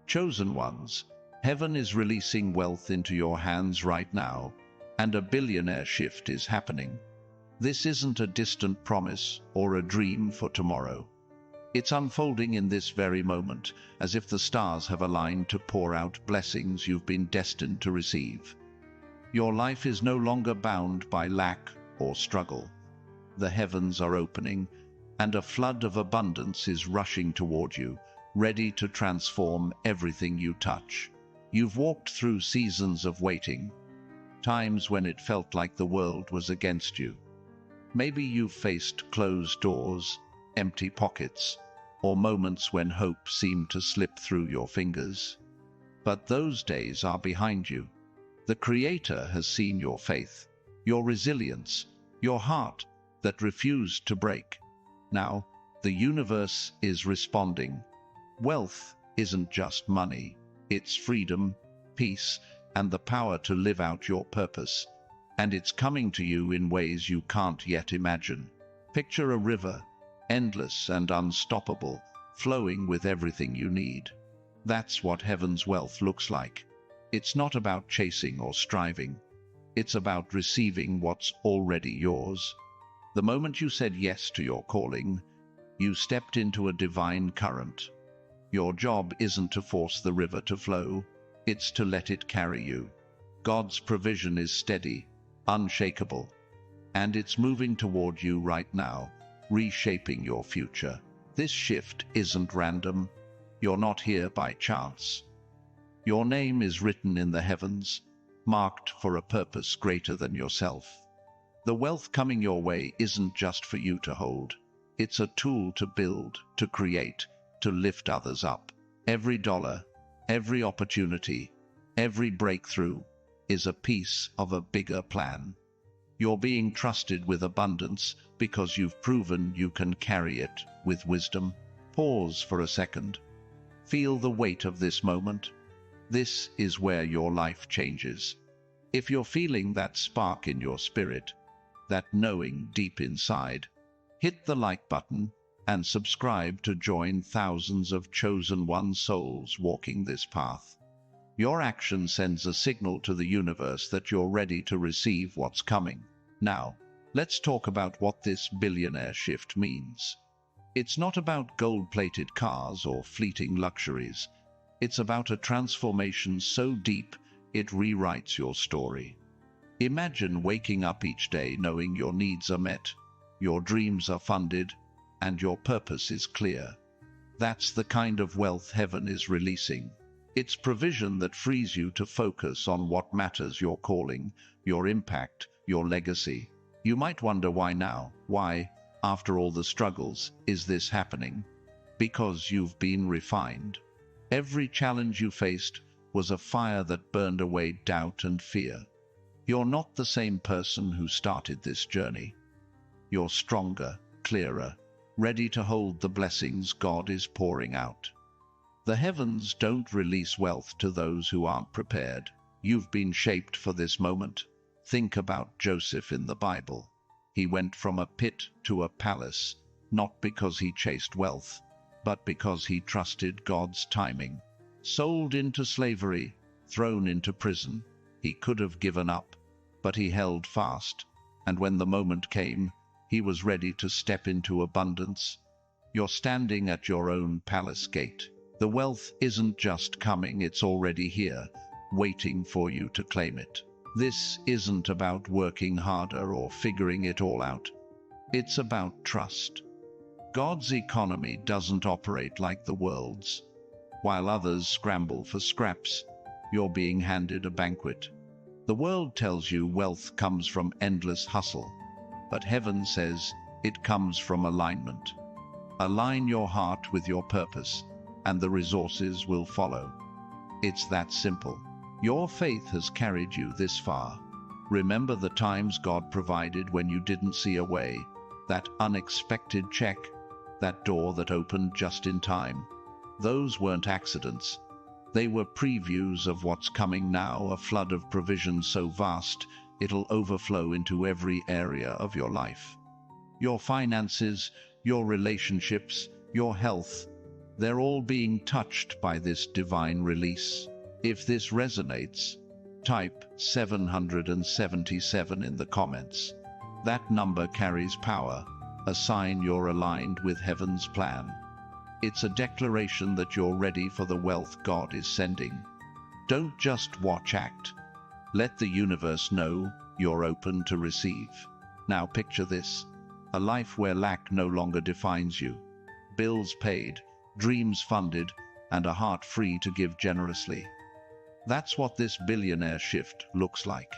Chosen ones, heaven is releasing wealth into your hands right now, and a billionaire shift is happening. This isn't a distant promise or a dream for tomorrow. It's unfolding in this very moment, as if the stars have aligned to pour out blessings you've been destined to receive. Your life is no longer bound by lack or struggle. The heavens are opening, and a flood of abundance is rushing toward you, ready to transform everything you touch. You've walked through seasons of waiting, times when it felt like the world was against you. Maybe you've faced closed doors, empty pockets, or moments when hope seemed to slip through your fingers. But those days are behind you. The Creator has seen your faith, your resilience, your heart that refused to break. Now, the universe is responding. Wealth isn't just money. It's freedom, peace, and the power to live out your purpose. And it's coming to you in ways you can't yet imagine. Picture a river, endless and unstoppable, flowing with everything you need. That's what heaven's wealth looks like. It's not about chasing or striving. It's about receiving what's already yours. The moment you said yes to your calling, you stepped into a divine current. Your job isn't to force the river to flow, it's to let it carry you. God's provision is steady, unshakable, and it's moving toward you right now, reshaping your future. This shift isn't random. You're not here by chance. Your name is written in the heavens, marked for a purpose greater than yourself. The wealth coming your way isn't just for you to hold. It's a tool to build, to create, to lift others up. Every dollar, every opportunity, every breakthrough is a piece of a bigger plan. You're being trusted with abundance because you've proven you can carry it with wisdom. Pause for a second. Feel the weight of this moment. This is where your life changes. If you're feeling that spark in your spirit, that knowing deep inside, hit the like button and subscribe to join thousands of chosen one souls walking this path. Your action sends a signal to the universe that you're ready to receive what's coming. Now, let's talk about what this billionaire shift means. It's not about gold-plated cars or fleeting luxuries. It's about a transformation so deep it rewrites your story. Imagine waking up each day knowing your needs are met, your dreams are funded, and your purpose is clear. That's the kind of wealth heaven is releasing. It's provision that frees you to focus on what matters: your calling, your impact, your legacy. You might wonder why now? Why, after all the struggles, is this happening? Because you've been refined. Every challenge you faced was a fire that burned away doubt and fear. You're not the same person who started this journey. You're stronger, clearer, ready to hold the blessings God is pouring out. The heavens don't release wealth to those who aren't prepared. You've been shaped for this moment. Think about Joseph in the Bible. He went from a pit to a palace, not because he chased wealth, but because he trusted God's timing. Sold into slavery, thrown into prison, he could have given up, but he held fast, and when the moment came, he was ready to step into abundance. You're standing at your own palace gate. The wealth isn't just coming, it's already here, waiting for you to claim it. This isn't about working harder or figuring it all out. It's about trust. God's economy doesn't operate like the world's. While others scramble for scraps, you're being handed a banquet. The world tells you wealth comes from endless hustle, but heaven says it comes from alignment. Align your heart with your purpose, and the resources will follow. It's that simple. Your faith has carried you this far. Remember the times God provided when you didn't see a way, that unexpected check, that door that opened just in time. Those weren't accidents. They were previews of what's coming now, a flood of provision so vast it'll overflow into every area of your life. Your finances, your relationships, your health. They're all being touched by this divine release. If this resonates, type 777 in the comments. That number carries power, a sign you're aligned with heaven's plan. It's a declaration that you're ready for the wealth God is sending. Don't just watch, act. Let the universe know you're open to receive. Now picture this: a life where lack no longer defines you. Bills paid, dreams funded, and a heart free to give generously. That's what this billionaire shift looks like.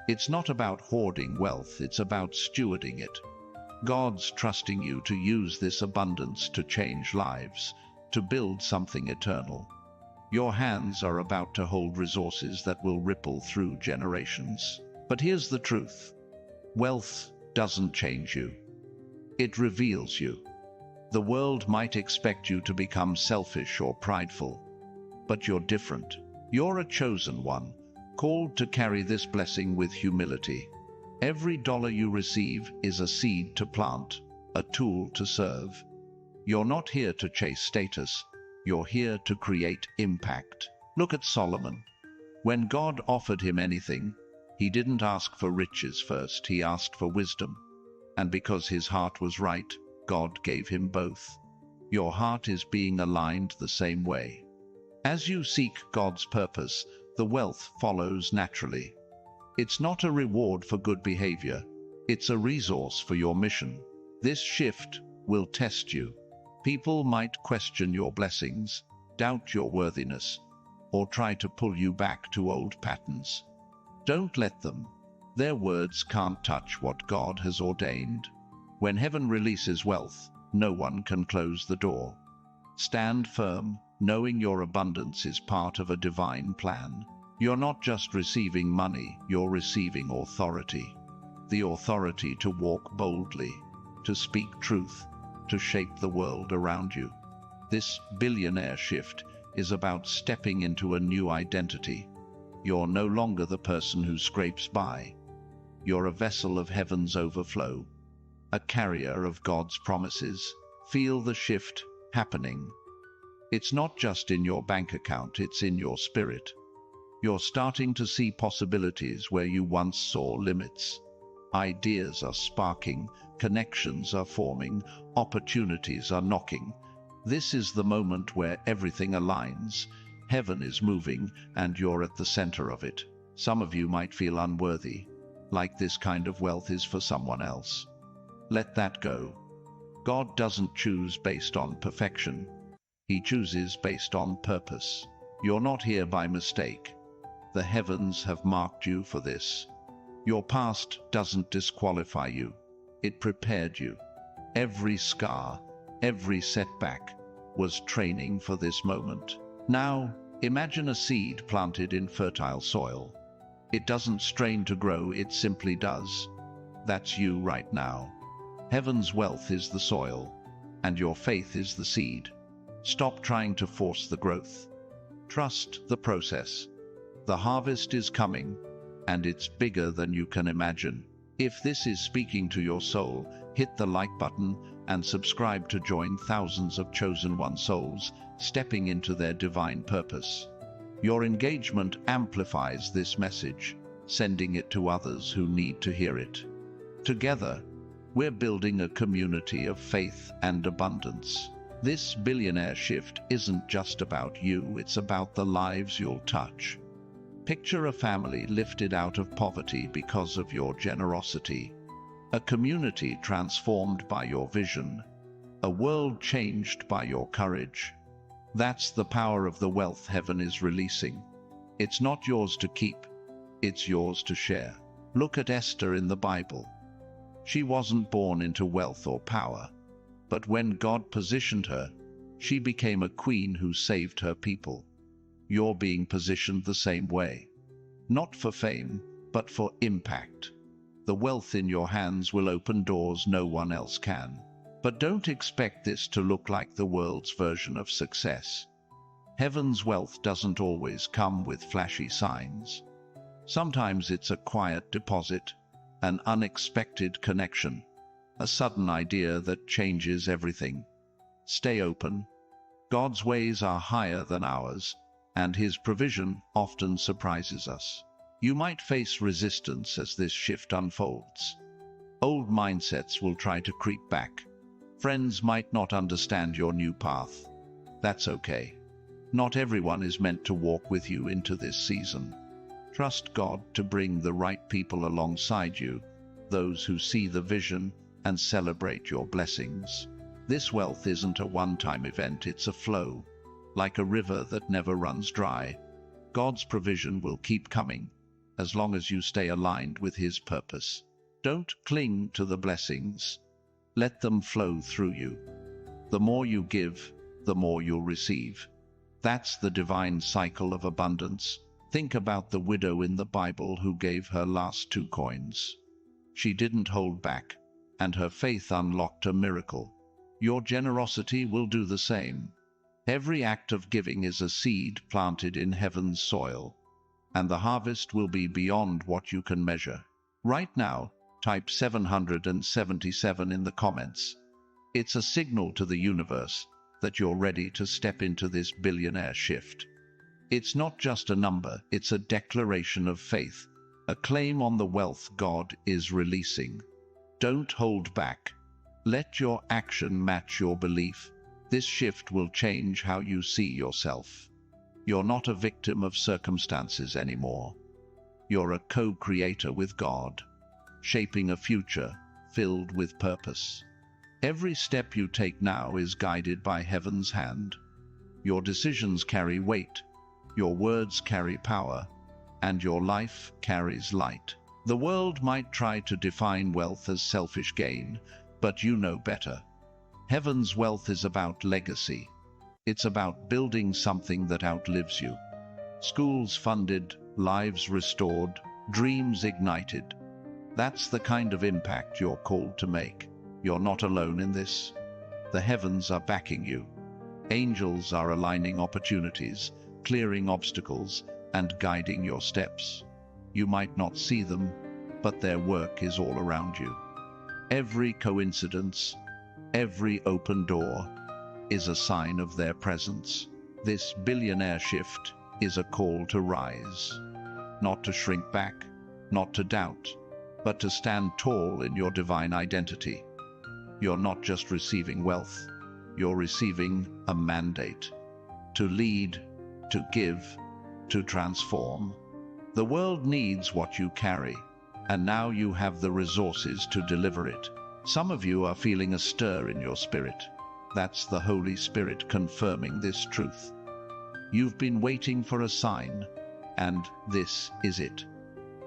It's not about hoarding wealth, it's about stewarding it. God's trusting you to use this abundance to change lives, to build something eternal. Your hands are about to hold resources that will ripple through generations. But here's the truth: wealth doesn't change you. It reveals you. The world might expect you to become selfish or prideful, but you're different. You're a chosen one, called to carry this blessing with humility. Every dollar you receive is a seed to plant, a tool to serve. You're not here to chase status, you're here to create impact. Look at Solomon. When God offered him anything, he didn't ask for riches first, he asked for wisdom. And because his heart was right, God gave him both. Your heart is being aligned the same way. As you seek God's purpose, the wealth follows naturally. It's not a reward for good behavior, it's a resource for your mission. This shift will test you. People might question your blessings, doubt your worthiness, or try to pull you back to old patterns. Don't let them. Their words can't touch what God has ordained. When heaven releases wealth, no one can close the door. Stand firm, knowing your abundance is part of a divine plan. You're not just receiving money, you're receiving authority. The authority to walk boldly, to speak truth, to shape the world around you. This billionaire shift is about stepping into a new identity. You're no longer the person who scrapes by. You're a vessel of heaven's overflow, a carrier of God's promises. Feel the shift happening. It's not just in your bank account, it's in your spirit. You're starting to see possibilities where you once saw limits. Ideas are sparking, connections are forming, opportunities are knocking. This is the moment where everything aligns. Heaven is moving, and you're at the center of it. Some of you might feel unworthy, like this kind of wealth is for someone else. Let that go. God doesn't choose based on perfection. He chooses based on purpose. You're not here by mistake. The heavens have marked you for this. Your past doesn't disqualify you. It prepared you. Every scar, every setback was training for this moment. Now, imagine a seed planted in fertile soil. It doesn't strain to grow, it simply does. That's you right now. Heaven's wealth is the soil, and your faith is the seed. Stop trying to force the growth. Trust the process. The harvest is coming, and it's bigger than you can imagine. If this is speaking to your soul, hit the like button and subscribe to join thousands of chosen one souls stepping into their divine purpose. Your engagement amplifies this message, sending it to others who need to hear it. Together, we're building a community of faith and abundance. This billionaire shift isn't just about you, it's about the lives you'll touch. Picture a family lifted out of poverty because of your generosity, a community transformed by your vision, a world changed by your courage. That's the power of the wealth heaven is releasing. It's not yours to keep, it's yours to share. Look at Esther in the Bible. She wasn't born into wealth or power, but when God positioned her, she became a queen who saved her people. You're being positioned the same way. Not for fame, but for impact. The wealth in your hands will open doors no one else can. But don't expect this to look like the world's version of success. Heaven's wealth doesn't always come with flashy signs. Sometimes it's a quiet deposit, an unexpected connection, a sudden idea that changes everything. Stay open. God's ways are higher than ours, and His provision often surprises us. You might face resistance as this shift unfolds. Old mindsets will try to creep back. Friends might not understand your new path. That's okay. Not everyone is meant to walk with you into this season. Trust God to bring the right people alongside you, those who see the vision and celebrate your blessings. This wealth isn't a one-time event, it's a flow. Like a river that never runs dry, God's provision will keep coming, as long as you stay aligned with His purpose. Don't cling to the blessings. Let them flow through you. The more you give, the more you'll receive. That's the divine cycle of abundance. Think about the widow in the Bible who gave her last 2 coins. She didn't hold back, and her faith unlocked a miracle. Your generosity will do the same. Every act of giving is a seed planted in heaven's soil, and the harvest will be beyond what you can measure. Right now, type 777 in the comments. It's a signal to the universe that you're ready to step into this billionaire shift. It's not just a number, it's a declaration of faith, a claim on the wealth God is releasing. Don't hold back. Let your action match your belief. This shift will change how you see yourself. You're not a victim of circumstances anymore. You're a co-creator with God, shaping a future filled with purpose. Every step you take now is guided by heaven's hand. Your decisions carry weight, your words carry power, and your life carries light. The world might try to define wealth as selfish gain, but you know better. Heaven's wealth is about legacy. It's about building something that outlives you. Schools funded, lives restored, dreams ignited. That's the kind of impact you're called to make. You're not alone in this. The heavens are backing you. Angels are aligning opportunities, clearing obstacles, and guiding your steps. You might not see them, but their work is all around you. Every coincidence, every open door, is a sign of their presence. This billionaire shift is a call to rise. Not to shrink back, not to doubt, but to stand tall in your divine identity. You're not just receiving wealth, you're receiving a mandate. To lead, to give, to transform. The world needs what you carry, and now you have the resources to deliver it. Some of you are feeling a stir in your spirit. That's the Holy Spirit confirming this truth. You've been waiting for a sign, and this is it.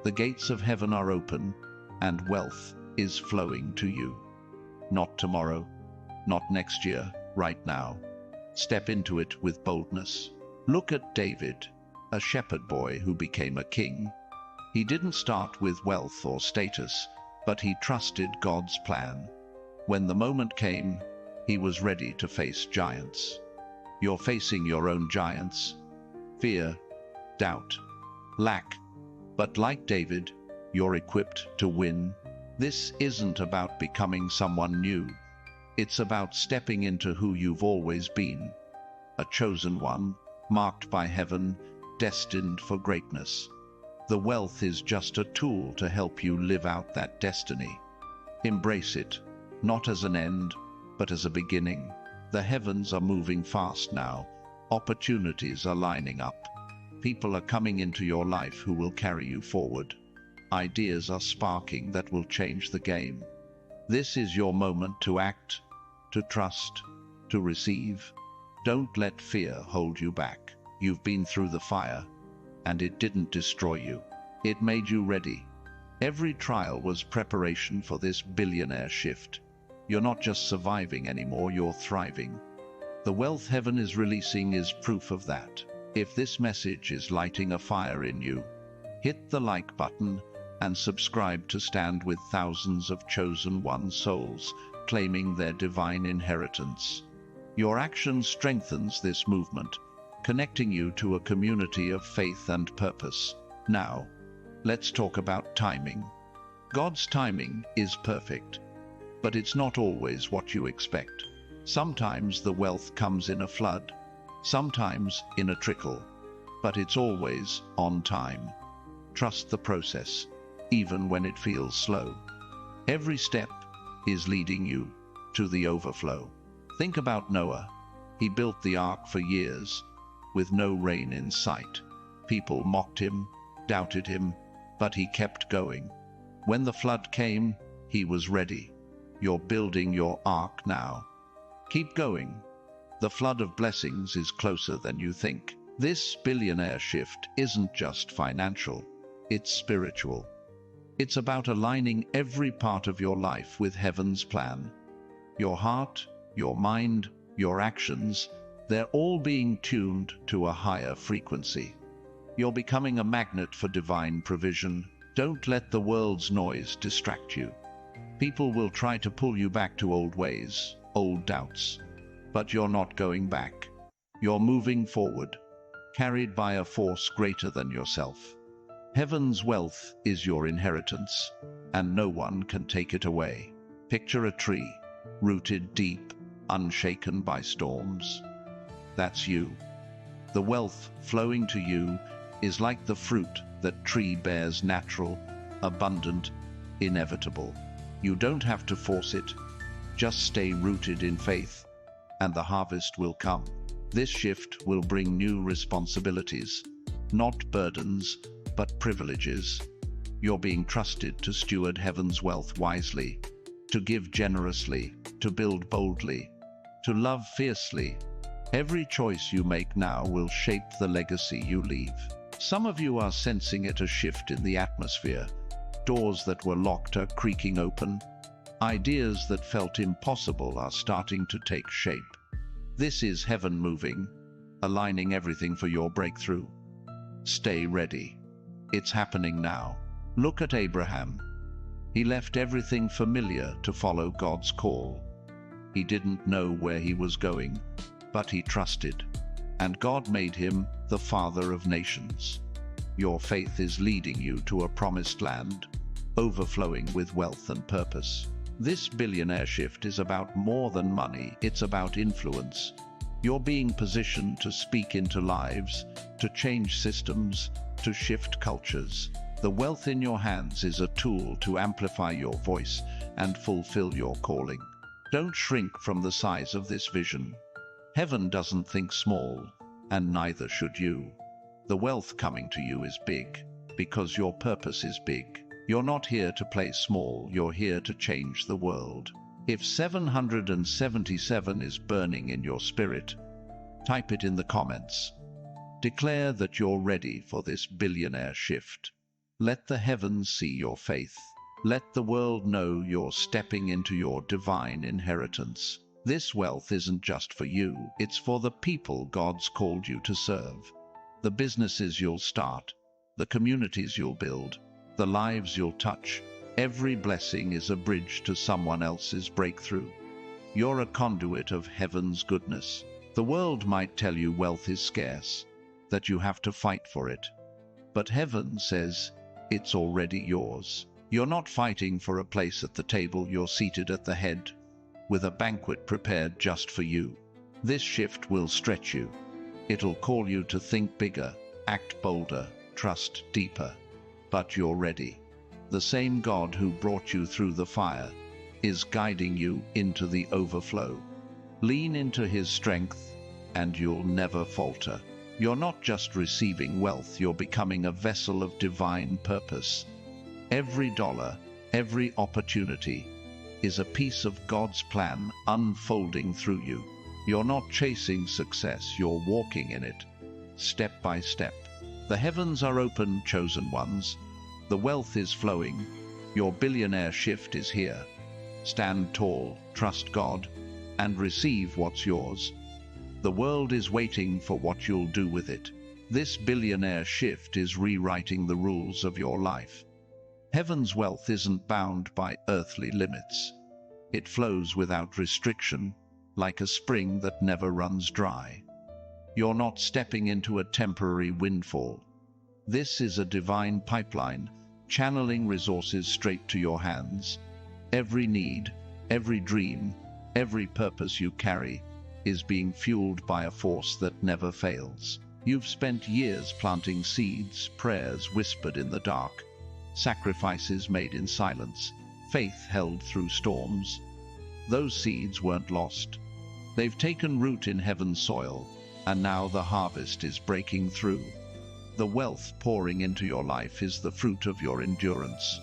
The gates of heaven are open, and wealth is flowing to you. Not tomorrow, not next year, right now. Step into it with boldness. Look at David, a shepherd boy who became a king. He didn't start with wealth or status, but he trusted God's plan. When the moment came, he was ready to face giants. You're facing your own giants. Fear, doubt, lack. But like David, you're equipped to win. This isn't about becoming someone new. It's about stepping into who you've always been. A chosen one, marked by heaven, destined for greatness. The wealth is just a tool to help you live out that destiny. Embrace it, not as an end, but as a beginning. The heavens are moving fast now. Opportunities are lining up. People are coming into your life who will carry you forward. Ideas are sparking that will change the game. This is your moment to act, to trust, to receive. Don't let fear hold you back. You've been through the fire, and it didn't destroy you. It made you ready. Every trial was preparation for this billionaire shift. You're not just surviving anymore, you're thriving. The wealth heaven is releasing is proof of that. If this message is lighting a fire in you, hit the like button and subscribe to stand with thousands of chosen one souls claiming their divine inheritance. Your action strengthens this movement, connecting you to a community of faith and purpose. Now, let's talk about timing. God's timing is perfect, but it's not always what you expect. Sometimes the wealth comes in a flood, sometimes in a trickle, but it's always on time. Trust the process, even when it feels slow. Every step is leading you to the overflow. Think about Noah. He built the ark for years, with no rain in sight. People mocked him, doubted him, but he kept going. When the flood came, he was ready. You're building your ark now. Keep going. The flood of blessings is closer than you think. This billionaire shift isn't just financial, it's spiritual. It's about aligning every part of your life with heaven's plan. Your heart, your mind, your actions, they're all being tuned to a higher frequency. You're becoming a magnet for divine provision. Don't let the world's noise distract you. People will try to pull you back to old ways, old doubts. But you're not going back. You're moving forward, carried by a force greater than yourself. Heaven's wealth is your inheritance, and no one can take it away. Picture a tree, rooted deep, unshaken by storms. That's you. The wealth flowing to you is like the fruit that tree bears, natural, abundant, inevitable. You don't have to force it. Just stay rooted in faith, and the harvest will come. This shift will bring new responsibilities, not burdens, but privileges. You're being trusted to steward heaven's wealth wisely, to give generously, to build boldly, to love fiercely. Every choice you make now will shape the legacy you leave. Some of you are sensing it, a shift in the atmosphere. Doors that were locked are creaking open. Ideas that felt impossible are starting to take shape. This is heaven moving, aligning everything for your breakthrough. Stay ready. It's happening now. Look at Abraham. He left everything familiar to follow God's call. He didn't know where he was going, but he trusted. And God made him the father of nations. Your faith is leading you to a promised land, overflowing with wealth and purpose. This billionaire shift is about more than money, it's about influence. You're being positioned to speak into lives, to change systems, to shift cultures. The wealth in your hands is a tool to amplify your voice and fulfill your calling. Don't shrink from the size of this vision. Heaven doesn't think small, and neither should you. The wealth coming to you is big, because your purpose is big. You're not here to play small, you're here to change the world. If 777 is burning in your spirit, type it in the comments. Declare that you're ready for this billionaire shift. Let the heavens see your faith. Let the world know you're stepping into your divine inheritance. This wealth isn't just for you, it's for the people God's called you to serve. The businesses you'll start, the communities you'll build, the lives you'll touch. Every blessing is a bridge to someone else's breakthrough. You're a conduit of heaven's goodness. The world might tell you wealth is scarce, that you have to fight for it. But heaven says it's already yours. You're not fighting for a place at the table, you're seated at the head, with a banquet prepared just for you. This shift will stretch you. It'll call you to think bigger, act bolder, trust deeper. But you're ready. The same God who brought you through the fire is guiding you into the overflow. Lean into his strength, and you'll never falter. You're not just receiving wealth, you're becoming a vessel of divine purpose. Every dollar, every opportunity is a piece of God's plan unfolding through you. You're not chasing success, you're walking in it, step by step. The heavens are open, chosen ones. The wealth is flowing. Your billionaire shift is here. Stand tall, trust God, and receive what's yours. The world is waiting for what you'll do with it. This billionaire shift is rewriting the rules of your life. Heaven's wealth isn't bound by earthly limits. It flows without restriction, like a spring that never runs dry. You're not stepping into a temporary windfall. This is a divine pipeline, channeling resources straight to your hands. Every need, every dream, Every purpose you carry is being fueled by a force that never fails. You've spent years planting seeds, prayers whispered in the dark, sacrifices made in silence, faith held through storms. Those seeds weren't lost. They've taken root in heaven's soil, and now the harvest is breaking through. The wealth pouring into your life is the fruit of your endurance,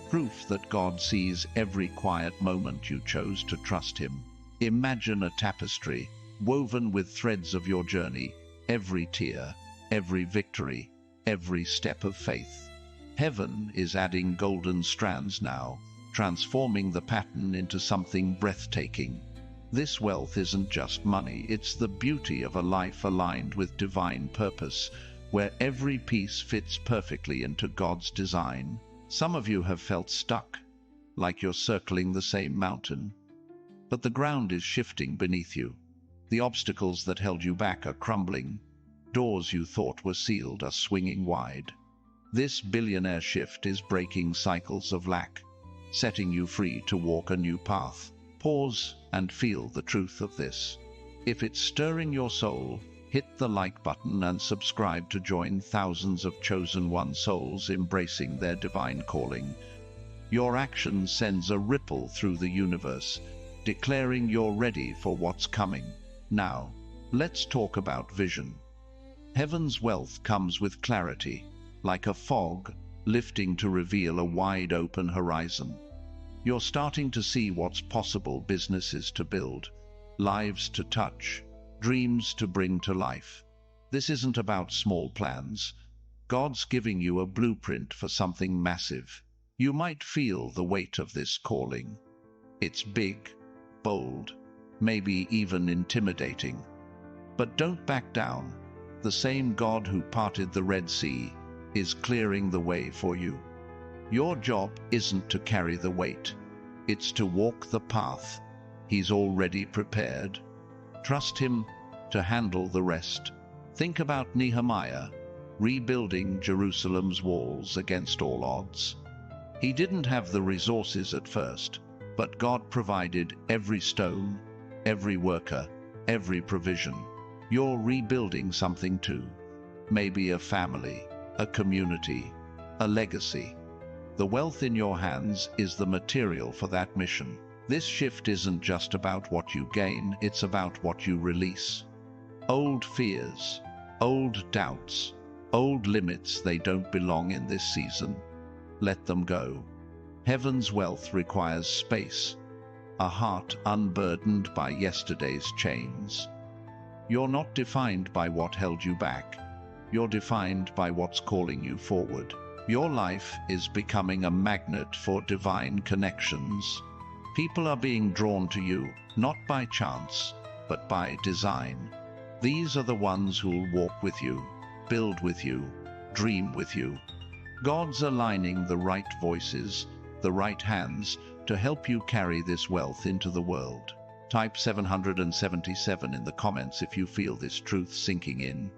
proof that God sees every quiet moment you chose to trust Him. Imagine a tapestry woven with threads of your journey, every tear, every victory, every step of faith. Heaven is adding golden strands now, transforming the pattern into something breathtaking. This wealth isn't just money, it's the beauty of a life aligned with divine purpose, where every piece fits perfectly into God's design. Some of you have felt stuck, like you're circling the same mountain. But the ground is shifting beneath you. The obstacles that held you back are crumbling. Doors you thought were sealed are swinging wide. This billionaire shift is breaking cycles of lack, setting you free to walk a new path. Pause and feel the truth of this. If it's stirring your soul, hit the like button and subscribe to join thousands of chosen one souls embracing their divine calling. Your action sends a ripple through the universe, declaring you're ready for what's coming. Now, let's talk about vision. Heaven's wealth comes with clarity, like a fog lifting to reveal a wide-open horizon. You're starting to see what's possible: businesses to build, lives to touch, dreams to bring to life. This isn't about small plans. God's giving you a blueprint for something massive. You might feel the weight of this calling. It's big, bold, maybe even intimidating. But don't back down. The same God who parted the Red Sea is clearing the way for you. Your job isn't to carry the weight. It's to walk the path He's already prepared. Trust Him to handle the rest. Think about Nehemiah, rebuilding Jerusalem's walls against all odds. He didn't have the resources at first, but God provided every stone, every worker, every provision. You're rebuilding something too. Maybe a family, a community, a legacy. The wealth in your hands is the material for that mission. This shift isn't just about what you gain, it's about what you release. Old fears, old doubts, old limits, they don't belong in this season. Let them go. Heaven's wealth requires space, a heart unburdened by yesterday's chains. You're not defined by what held you back. You're defined by what's calling you forward. Your life is becoming a magnet for divine connections. People are being drawn to you, not by chance, but by design. These are the ones who'll walk with you, build with you, dream with you. God's aligning the right voices, the right hands, to help you carry this wealth into the world. Type 777 in the comments if you feel this truth sinking in.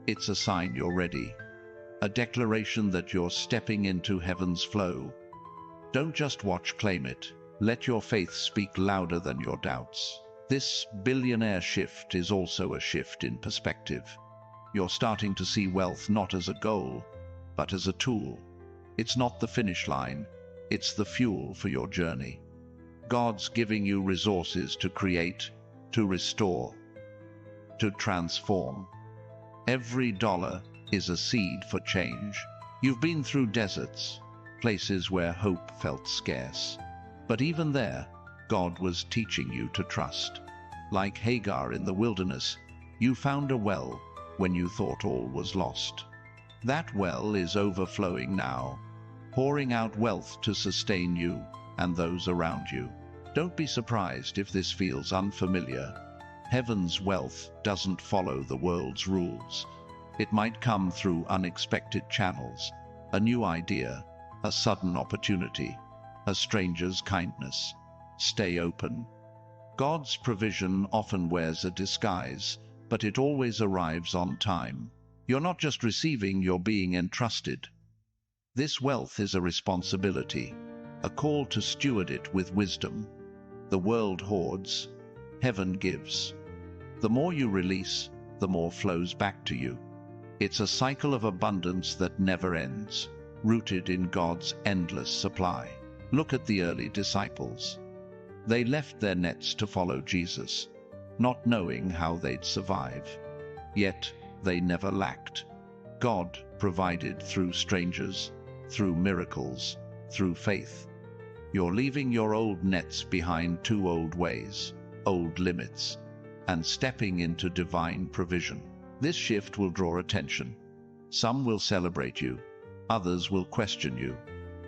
It's a sign you're ready. A declaration that you're stepping into heaven's flow. Don't just watch, claim it. Let your faith speak louder than your doubts. This billionaire shift is also a shift in perspective. You're starting to see wealth not as a goal, but as a tool. It's not the finish line, it's the fuel for your journey. God's giving you resources to create, to restore, to transform. Every dollar is a seed for change. You've been through deserts, places where hope felt scarce. But even there, God was teaching you to trust. Like Hagar in the wilderness, you found a well when you thought all was lost. That well is overflowing now, pouring out wealth to sustain you and those around you. Don't be surprised if this feels unfamiliar. Heaven's wealth doesn't follow the world's rules. It might come through unexpected channels, a new idea, a sudden opportunity, a stranger's kindness. Stay open. God's provision often wears a disguise, but it always arrives on time. You're not just receiving, you're being entrusted. This wealth is a responsibility, a call to steward it with wisdom. The world hoards, heaven gives. The more you release, the more flows back to you. It's a cycle of abundance that never ends, rooted in God's endless supply. Look at the early disciples. They left their nets to follow Jesus, not knowing how they'd survive. Yet they never lacked. God provided through strangers, through miracles, through faith. You're leaving your old nets behind, too old ways, old limits, and stepping into divine provision. This shift will draw attention. Some will celebrate you, others will question you.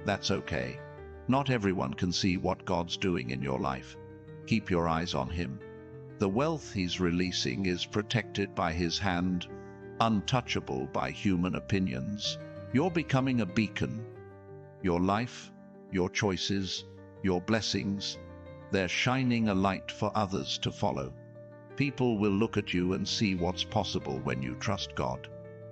That's okay. Not everyone can see what God's doing in your life. Keep your eyes on Him. The wealth He's releasing is protected by His hand, untouchable by human opinions. You're becoming a beacon. Your life, your choices, your blessings, they're shining a light for others to follow. People will look at you and see what's possible when you trust God.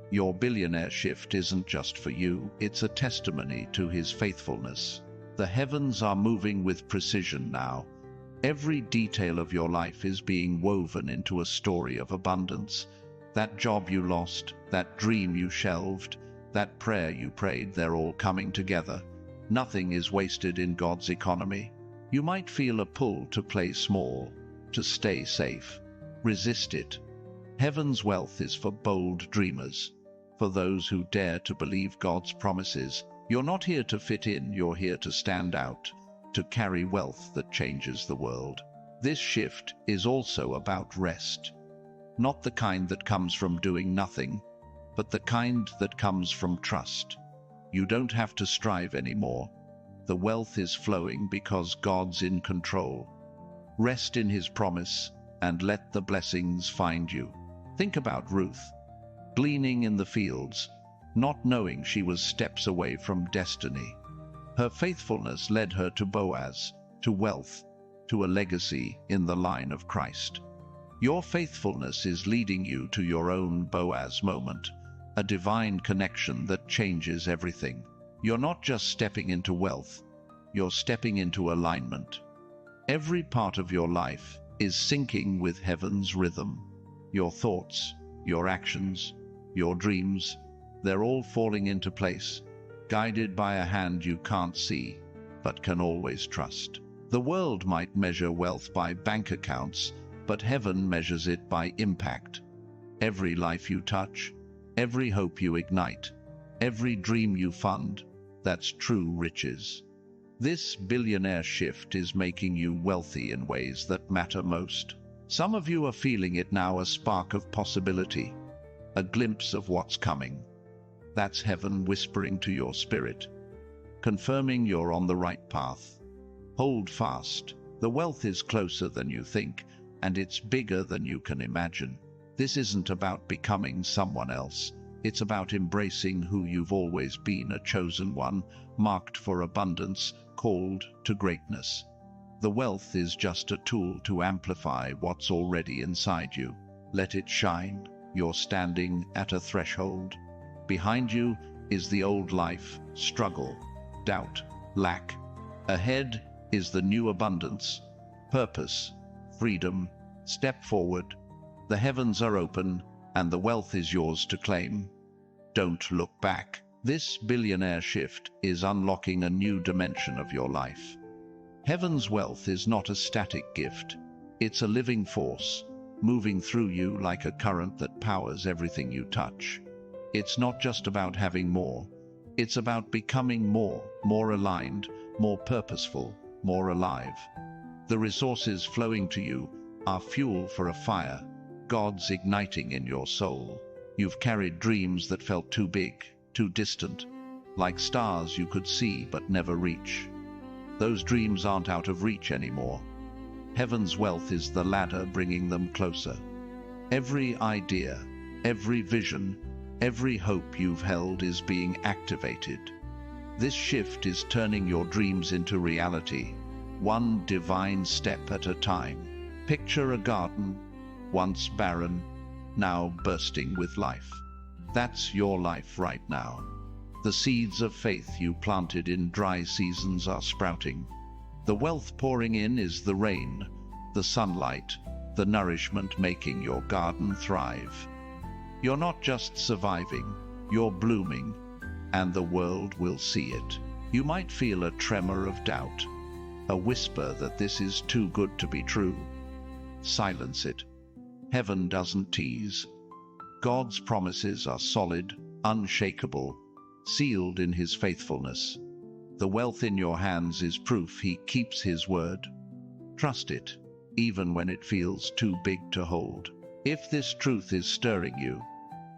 Your billionaire shift isn't just for you, it's a testimony to His faithfulness. The heavens are moving with precision now. Every detail of your life is being woven into a story of abundance. That job you lost, that dream you shelved, that prayer you prayed, they're all coming together. Nothing is wasted in God's economy. You might feel a pull to play small, to stay safe. Resist it. Heaven's wealth is for bold dreamers, for those who dare to believe God's promises. You're not here to fit in, you're here to stand out, to carry wealth that changes the world. This shift is also about rest. Not the kind that comes from doing nothing, but the kind that comes from trust. You don't have to strive anymore. The wealth is flowing because God's in control. Rest in His promise and let the blessings find you. Think about Ruth, gleaning in the fields, not knowing she was steps away from destiny. Her faithfulness led her to Boaz, to wealth, to a legacy in the line of Christ. Your faithfulness is leading you to your own Boaz moment, a divine connection that changes everything. You're not just stepping into wealth, you're stepping into alignment. Every part of your life is syncing with heaven's rhythm. Your thoughts, your actions, your dreams, they're all falling into place, guided by a hand you can't see, but can always trust. The world might measure wealth by bank accounts, but heaven measures it by impact. Every life you touch, every hope you ignite, every dream you fund, that's true riches. This billionaire shift is making you wealthy in ways that matter most. Some of you are feeling it now, a spark of possibility, a glimpse of what's coming. That's heaven whispering to your spirit, confirming you're on the right path. Hold fast. The wealth is closer than you think, and it's bigger than you can imagine. This isn't about becoming someone else. It's about embracing who you've always been, a chosen one, marked for abundance, called to greatness. The wealth is just a tool to amplify what's already inside you. Let it shine. You're standing at a threshold. Behind you is the old life, struggle, doubt, lack. Ahead is the new abundance, purpose, freedom. Step forward. The heavens are open, and the wealth is yours to claim. Don't look back. This billionaire shift is unlocking a new dimension of your life. Heaven's wealth is not a static gift. It's a living force, moving through you like a current that powers everything you touch. It's not just about having more. It's about becoming more aligned, more purposeful, more alive. The resources flowing to you are fuel for a fire, God's igniting in your soul. You've carried dreams that felt too big, too distant, like stars you could see but never reach. Those dreams aren't out of reach anymore. Heaven's wealth is the ladder bringing them closer. Every idea, every vision, every hope you've held is being activated. This shift is turning your dreams into reality, one divine step at a time. Picture a garden, once barren, now bursting with life. That's your life right now. The seeds of faith you planted in dry seasons are sprouting. The wealth pouring in is the rain, the sunlight, the nourishment making your garden thrive. You're not just surviving, you're blooming, and the world will see it. You might feel a tremor of doubt, a whisper that this is too good to be true. Silence it. Heaven doesn't tease. God's promises are solid, unshakable, sealed in His faithfulness. The wealth in your hands is proof He keeps His word. Trust it, even when it feels too big to hold. If this truth is stirring you,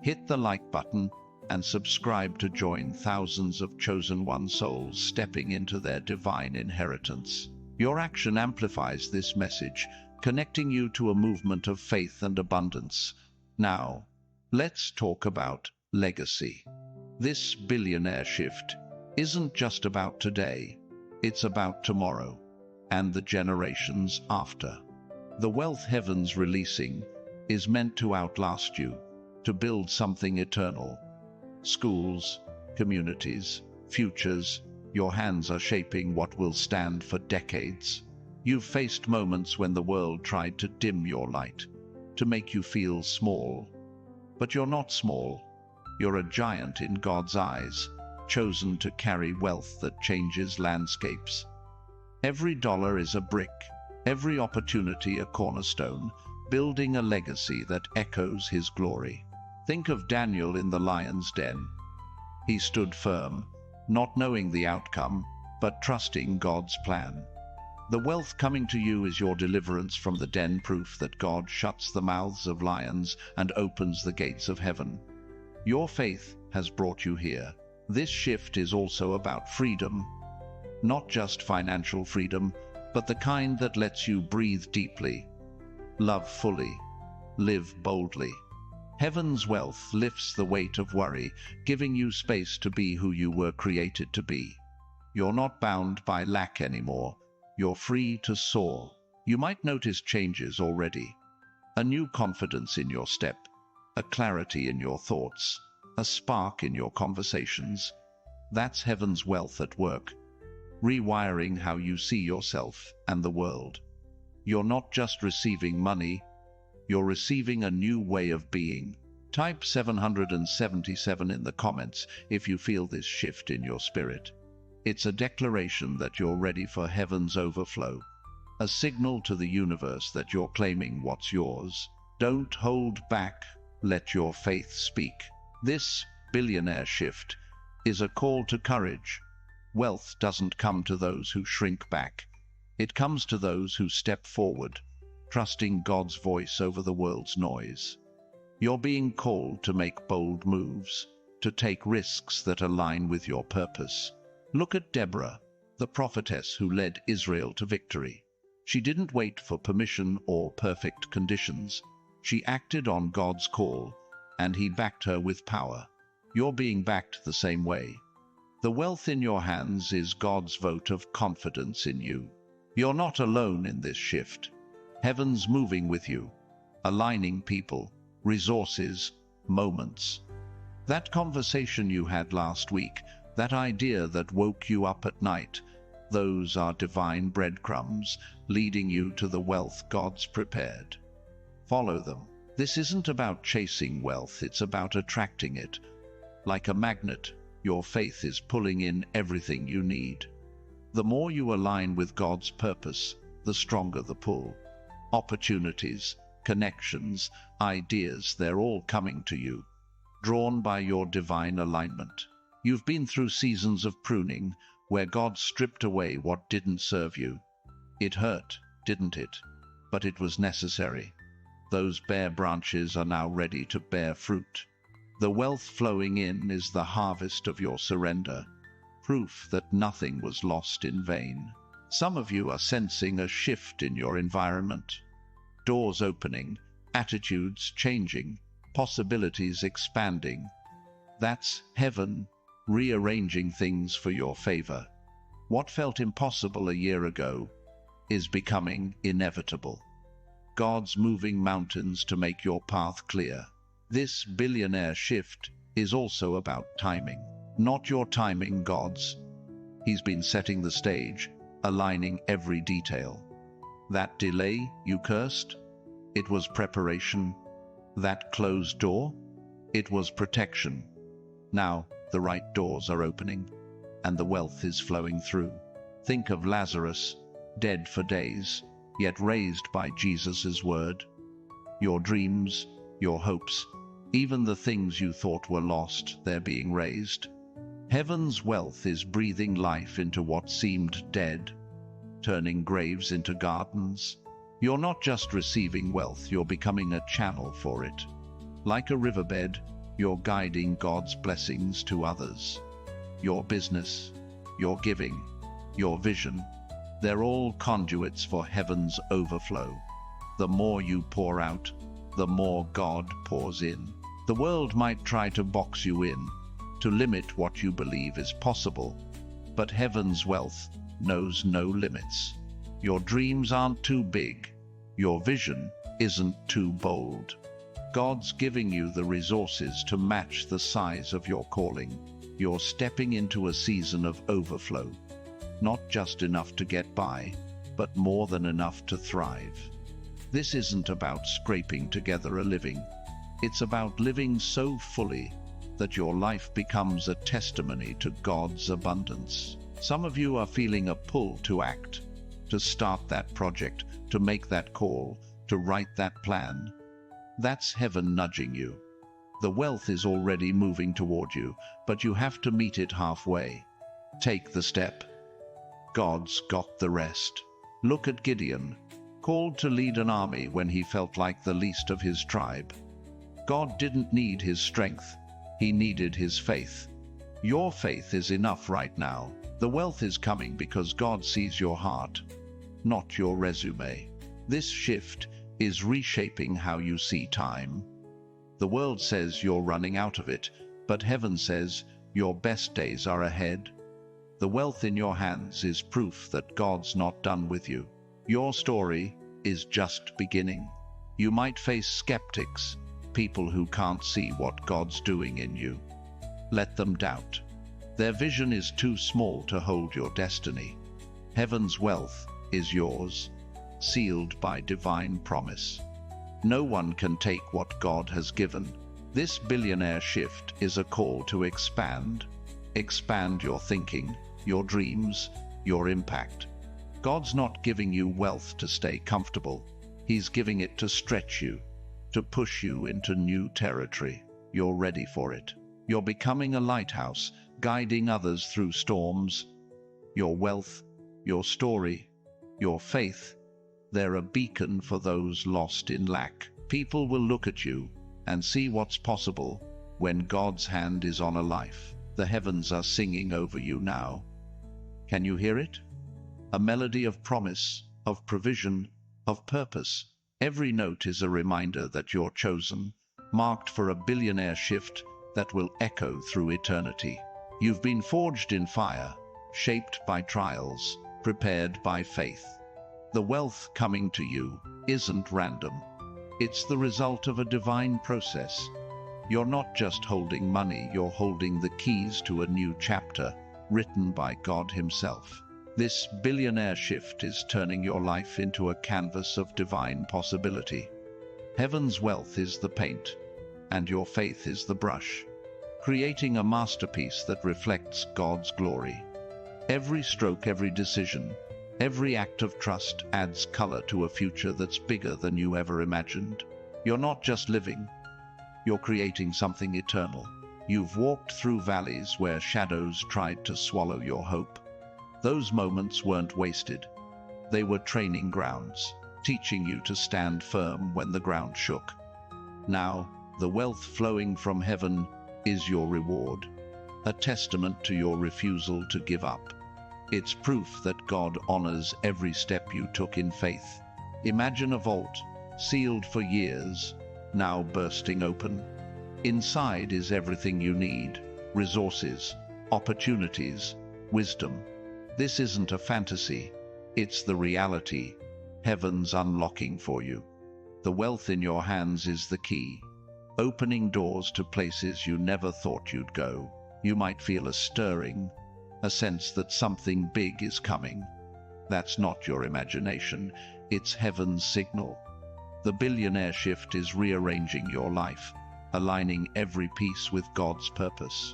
hit the like button and subscribe to join thousands of chosen one souls stepping into their divine inheritance. Your action amplifies this message, connecting you to a movement of faith and abundance. Now, let's talk about legacy. This billionaire shift isn't just about today, it's about tomorrow and the generations after. The wealth heaven's releasing is meant to outlast you, to build something eternal. Schools, communities, futures, your hands are shaping what will stand for decades. You've faced moments when the world tried to dim your light, to make you feel small. But you're not small. You're a giant in God's eyes, chosen to carry wealth that changes landscapes. Every dollar is a brick, every opportunity a cornerstone, building a legacy that echoes His glory. Think of Daniel in the lion's den. He stood firm, not knowing the outcome, but trusting God's plan. The wealth coming to you is your deliverance from the den, proof that God shuts the mouths of lions and opens the gates of heaven. Your faith has brought you here. This shift is also about freedom. Not just financial freedom, but the kind that lets you breathe deeply, love fully, live boldly. Heaven's wealth lifts the weight of worry, giving you space to be who you were created to be. You're not bound by lack anymore. You're free to soar. You might notice changes already. A new confidence in your step, a clarity in your thoughts, a spark in your conversations. That's heaven's wealth at work, rewiring how you see yourself and the world. You're not just receiving money, you're receiving a new way of being. Type 777 in the comments if you feel this shift in your spirit. It's a declaration that you're ready for heaven's overflow, a signal to the universe that you're claiming what's yours. Don't hold back, let your faith speak. This billionaire shift is a call to courage. Wealth doesn't come to those who shrink back. It comes to those who step forward, trusting God's voice over the world's noise. You're being called to make bold moves, to take risks that align with your purpose. Look at Deborah, the prophetess who led Israel to victory. She didn't wait for permission or perfect conditions. She acted on God's call, and He backed her with power. You're being backed the same way. The wealth in your hands is God's vote of confidence in you. You're not alone in this shift. Heaven's moving with you, aligning people, resources, moments. That conversation you had last week, that idea that woke you up at night, those are divine breadcrumbs leading you to the wealth God's prepared. Follow them. This isn't about chasing wealth, it's about attracting it. Like a magnet, your faith is pulling in everything you need. The more you align with God's purpose, the stronger the pull. Opportunities, connections, ideas, they're all coming to you, drawn by your divine alignment. You've been through seasons of pruning, where God stripped away what didn't serve you. It hurt, didn't it? But it was necessary. Those bare branches are now ready to bear fruit. The wealth flowing in is the harvest of your surrender, proof that nothing was lost in vain. Some of you are sensing a shift in your environment. Doors opening, attitudes changing, possibilities expanding. That's heaven rearranging things for your favor. What felt impossible a year ago is becoming inevitable. God's moving mountains to make your path clear. This billionaire shift is also about timing. Not your timing, God's. He's been setting the stage, aligning every detail. That delay you cursed? It was preparation. That closed door? It was protection. Now the right doors are opening, and the wealth is flowing through. Think of Lazarus, dead for days, yet raised by Jesus' word. Your dreams, your hopes, even the things you thought were lost, they're being raised. Heaven's wealth is breathing life into what seemed dead, turning graves into gardens. You're not just receiving wealth, you're becoming a channel for it. Like a riverbed, you're guiding God's blessings to others. Your business, your giving, your vision, they're all conduits for heaven's overflow. The more you pour out, the more God pours in. The world might try to box you in, to limit what you believe is possible, but heaven's wealth knows no limits. Your dreams aren't too big. Your vision isn't too bold. God's giving you the resources to match the size of your calling. You're stepping into a season of overflow. Not just enough to get by, but more than enough to thrive. This isn't about scraping together a living. It's about living so fully that your life becomes a testimony to God's abundance. Some of you are feeling a pull to act, to start that project, to make that call, to write that plan. That's heaven nudging you. The wealth is already moving toward you, but you have to meet it halfway. Take the step. God's got the rest. Look at Gideon, called to lead an army when he felt like the least of his tribe. God didn't need his strength, he needed his faith. Your faith is enough right now. The wealth is coming because God sees your heart, not your resume. This shift is reshaping how you see time. The world says you're running out of it, but heaven says your best days are ahead. The wealth in your hands is proof that God's not done with you. Your story is just beginning. You might face skeptics, people who can't see what God's doing in you. Let them doubt. Their vision is too small to hold your destiny. Heaven's wealth is yours, sealed by divine promise. No one can take what God has given. This billionaire shift is a call to expand. Expand your thinking, your dreams, your impact. God's not giving you wealth to stay comfortable. He's giving it to stretch you, to push you into new territory. You're ready for it. You're becoming a lighthouse, guiding others through storms. Your wealth, your story, your faith, they're a beacon for those lost in lack. People will look at you and see what's possible when God's hand is on a life. The heavens are singing over you now. Can you hear it? A melody of promise, of provision, of purpose. Every note is a reminder that you're chosen, marked for a billionaire shift that will echo through eternity. You've been forged in fire, shaped by trials, prepared by faith. The wealth coming to you isn't random. It's the result of a divine process. You're not just holding money, you're holding the keys to a new chapter written by God Himself. This billionaire shift is turning your life into a canvas of divine possibility. Heaven's wealth is the paint, and your faith is the brush, creating a masterpiece that reflects God's glory. Every stroke, every decision, every act of trust adds color to a future that's bigger than you ever imagined. You're not just living, you're creating something eternal. You've walked through valleys where shadows tried to swallow your hope. Those moments weren't wasted. They were training grounds, teaching you to stand firm when the ground shook. Now, the wealth flowing from heaven is your reward, a testament to your refusal to give up. It's proof that God honors every step you took in faith. Imagine a vault, sealed for years, now bursting open. Inside is everything you need: resources, opportunities, wisdom. This isn't a fantasy, it's the reality. Heaven's unlocking for you. The wealth in your hands is the key, opening doors to places you never thought you'd go. You might feel a stirring, a sense that something big is coming. That's not your imagination, it's heaven's signal. The billionaire shift is rearranging your life, aligning every piece with God's purpose.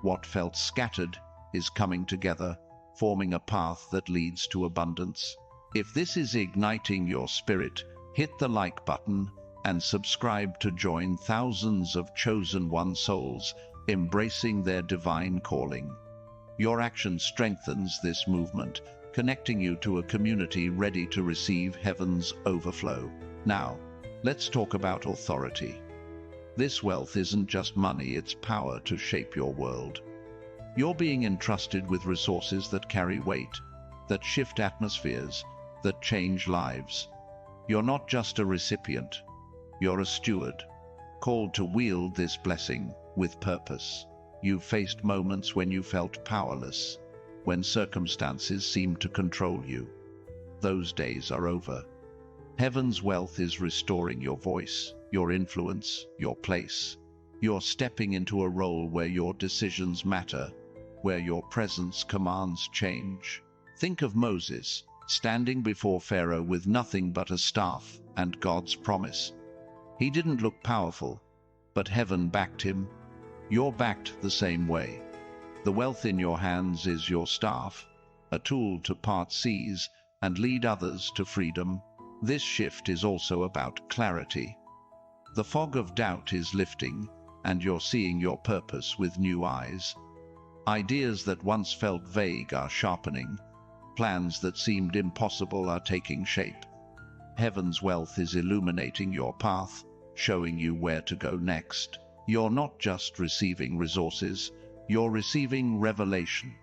What felt scattered is coming together, forming a path that leads to abundance. If this is igniting your spirit, hit the like button and subscribe to join thousands of chosen one souls embracing their divine calling. Your action strengthens this movement, connecting you to a community ready to receive heaven's overflow. Now, let's talk about authority. This wealth isn't just money, it's power to shape your world. You're being entrusted with resources that carry weight, that shift atmospheres, that change lives. You're not just a recipient, you're a steward, called to wield this blessing with purpose. You've faced moments when you felt powerless, when circumstances seemed to control you. Those days are over. Heaven's wealth is restoring your voice, your influence, your place. You're stepping into a role where your decisions matter, where your presence commands change. Think of Moses, standing before Pharaoh with nothing but a staff and God's promise. He didn't look powerful, but heaven backed him. You're backed the same way. The wealth in your hands is your staff, a tool to part seas and lead others to freedom. This shift is also about clarity. The fog of doubt is lifting, and you're seeing your purpose with new eyes. Ideas that once felt vague are sharpening. Plans that seemed impossible are taking shape. Heaven's wealth is illuminating your path, showing you where to go next. You're not just receiving resources, you're receiving revelation.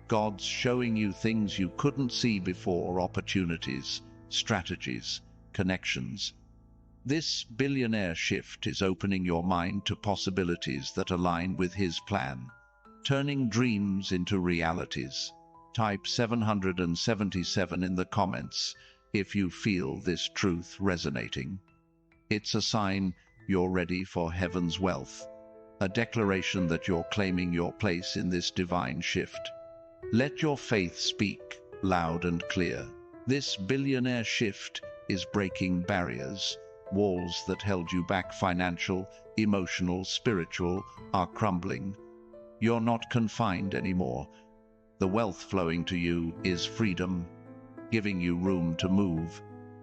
God's showing you things you couldn't see before, opportunities, strategies, connections. This billionaire shift is opening your mind to possibilities that align with His plan, turning dreams into realities. Type 777 in the comments if you feel this truth resonating. It's a sign you're ready for heaven's wealth, a declaration that you're claiming your place in this divine shift. Let your faith speak loud and clear. This billionaire shift is breaking barriers. Walls that held you back, financial, emotional, spiritual, are crumbling. You're not confined anymore. The wealth flowing to you is freedom, giving you room to move,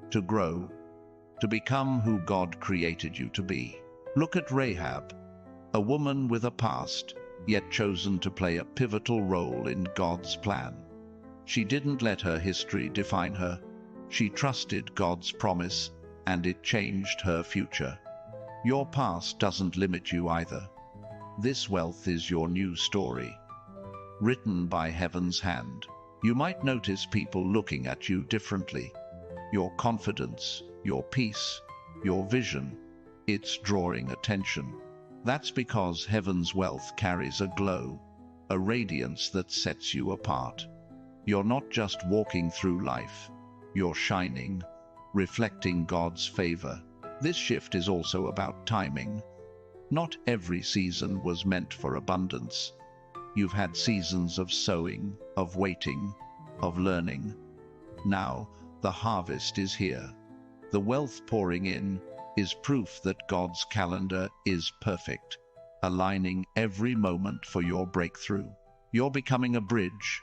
to grow, to become who God created you to be. Look at Rahab, a woman with a past, yet chosen to play a pivotal role in God's plan. She didn't let her history define her. She trusted God's promise, and it changed her future. Your past doesn't limit you either. This wealth is your new story, written by heaven's hand. You might notice people looking at you differently. Your confidence, your peace, your vision, it's drawing attention. That's because heaven's wealth carries a glow, a radiance that sets you apart. You're not just walking through life, you're shining, reflecting God's favor. This shift is also about timing. Not every season was meant for abundance. You've had seasons of sowing, of waiting, of learning. Now, the harvest is here. The wealth pouring in is proof that God's calendar is perfect, aligning every moment for your breakthrough. You're becoming a bridge,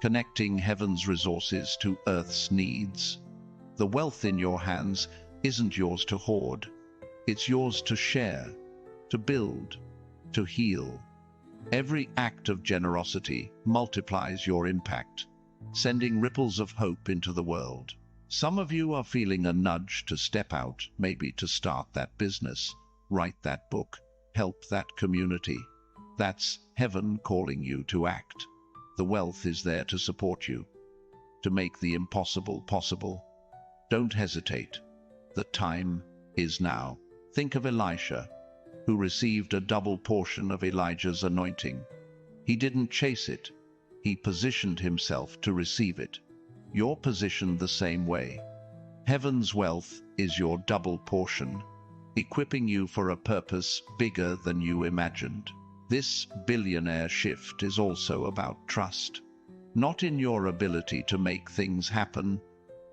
connecting heaven's resources to earth's needs. The wealth in your hands isn't yours to hoard. It's yours to share, to build, to heal. Every act of generosity multiplies your impact, sending ripples of hope into the world. Some of you are feeling a nudge to step out, maybe to start that business, write that book, help that community. That's heaven calling you to act. The wealth is there to support you, to make the impossible possible. Don't hesitate. The time is now. Think of Elisha, who received a double portion of Elijah's anointing. He didn't chase it. He positioned himself to receive it. You're positioned the same way. Heaven's wealth is your double portion, equipping you for a purpose bigger than you imagined. This billionaire shift is also about trust. not in your ability to make things happen,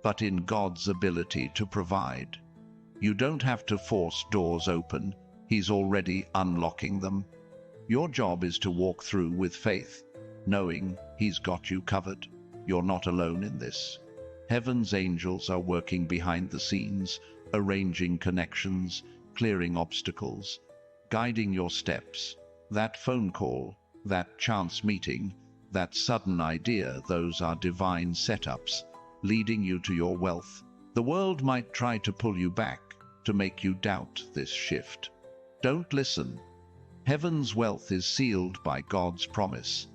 but in God's ability to provide. You don't have to force doors open, He's already unlocking them. Your job is to walk through with faith, knowing He's got you covered. You're not alone in this. Heaven's angels are working behind the scenes, arranging connections, clearing obstacles, guiding your steps. That phone call, that chance meeting, that sudden idea, those are divine setups, leading you to your wealth. The world might try to pull you back, to make you doubt this shift. Don't listen. Heaven's wealth is sealed by God's promise,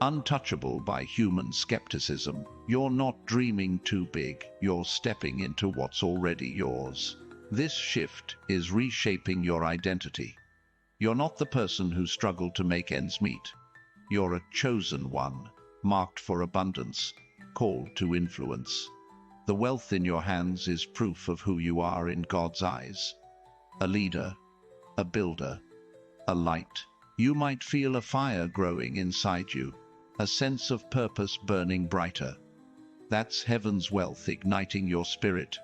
untouchable by human skepticism. You're not dreaming too big, you're stepping into what's already yours. This shift is reshaping your identity. You're not the person who struggled to make ends meet. You're a chosen one, marked for abundance, called to influence. The wealth in your hands is proof of who you are in God's eyes. A leader, a builder, a light. You might feel a fire growing inside you, a sense of purpose burning brighter. That's heaven's wealth igniting your spirit,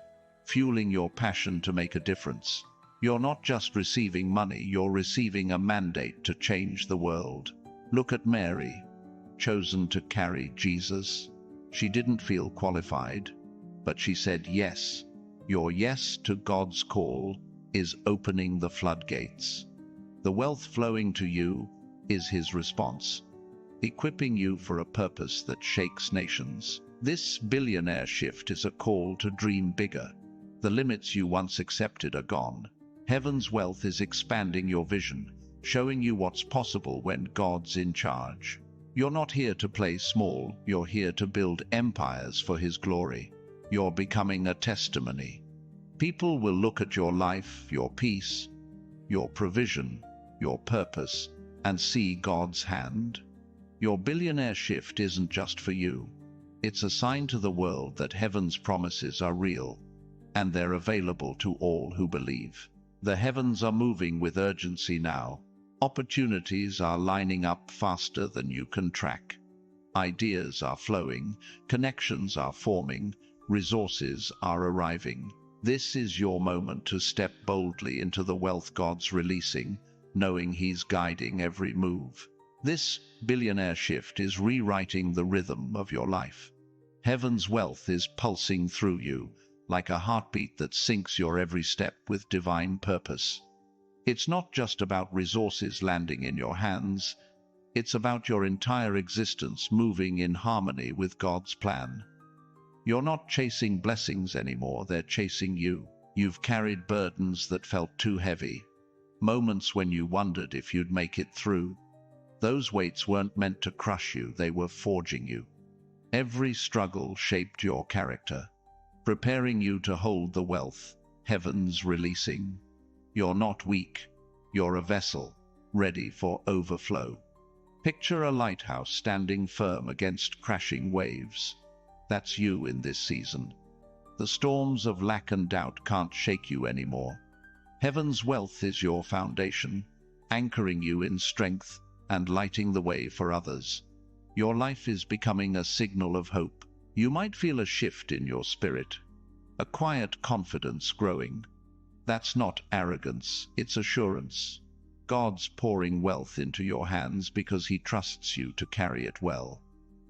fueling your passion to make a difference. You're not just receiving money, you're receiving a mandate to change the world. Look at Mary, chosen to carry Jesus. She didn't feel qualified, but she said yes. Your yes to God's call is opening the floodgates. The wealth flowing to you is His response, equipping you for a purpose that shakes nations. This billionaire shift is a call to dream bigger. The limits you once accepted are gone. Heaven's wealth is expanding your vision, showing you what's possible when God's in charge. You're not here to play small, you're here to build empires for His glory. You're becoming a testimony. People will look at your life, your peace, your provision, your purpose, and see God's hand. Your billionaire shift isn't just for you. It's a sign to the world that heaven's promises are real, and they're available to all who believe. The heavens are moving with urgency now. Opportunities are lining up faster than you can track. Ideas are flowing, connections are forming, resources are arriving. This is your moment to step boldly into the wealth God's releasing, knowing He's guiding every move. This billionaire shift is rewriting the rhythm of your life. Heaven's wealth is pulsing through you, like a heartbeat that syncs your every step with divine purpose. It's not just about resources landing in your hands, it's about your entire existence moving in harmony with God's plan. You're not chasing blessings anymore, they're chasing you. You've carried burdens that felt too heavy, moments when you wondered if you'd make it through. Those weights weren't meant to crush you, they were forging you. Every struggle shaped your character, preparing you to hold the wealth heaven's releasing. You're not weak, you're a vessel, ready for overflow. Picture a lighthouse standing firm against crashing waves. That's you in this season. The storms of lack and doubt can't shake you anymore. Heaven's wealth is your foundation, anchoring you in strength and lighting the way for others. Your life is becoming a signal of hope. You might feel a shift in your spirit, a quiet confidence growing. That's not arrogance, it's assurance. God's pouring wealth into your hands because He trusts you to carry it well.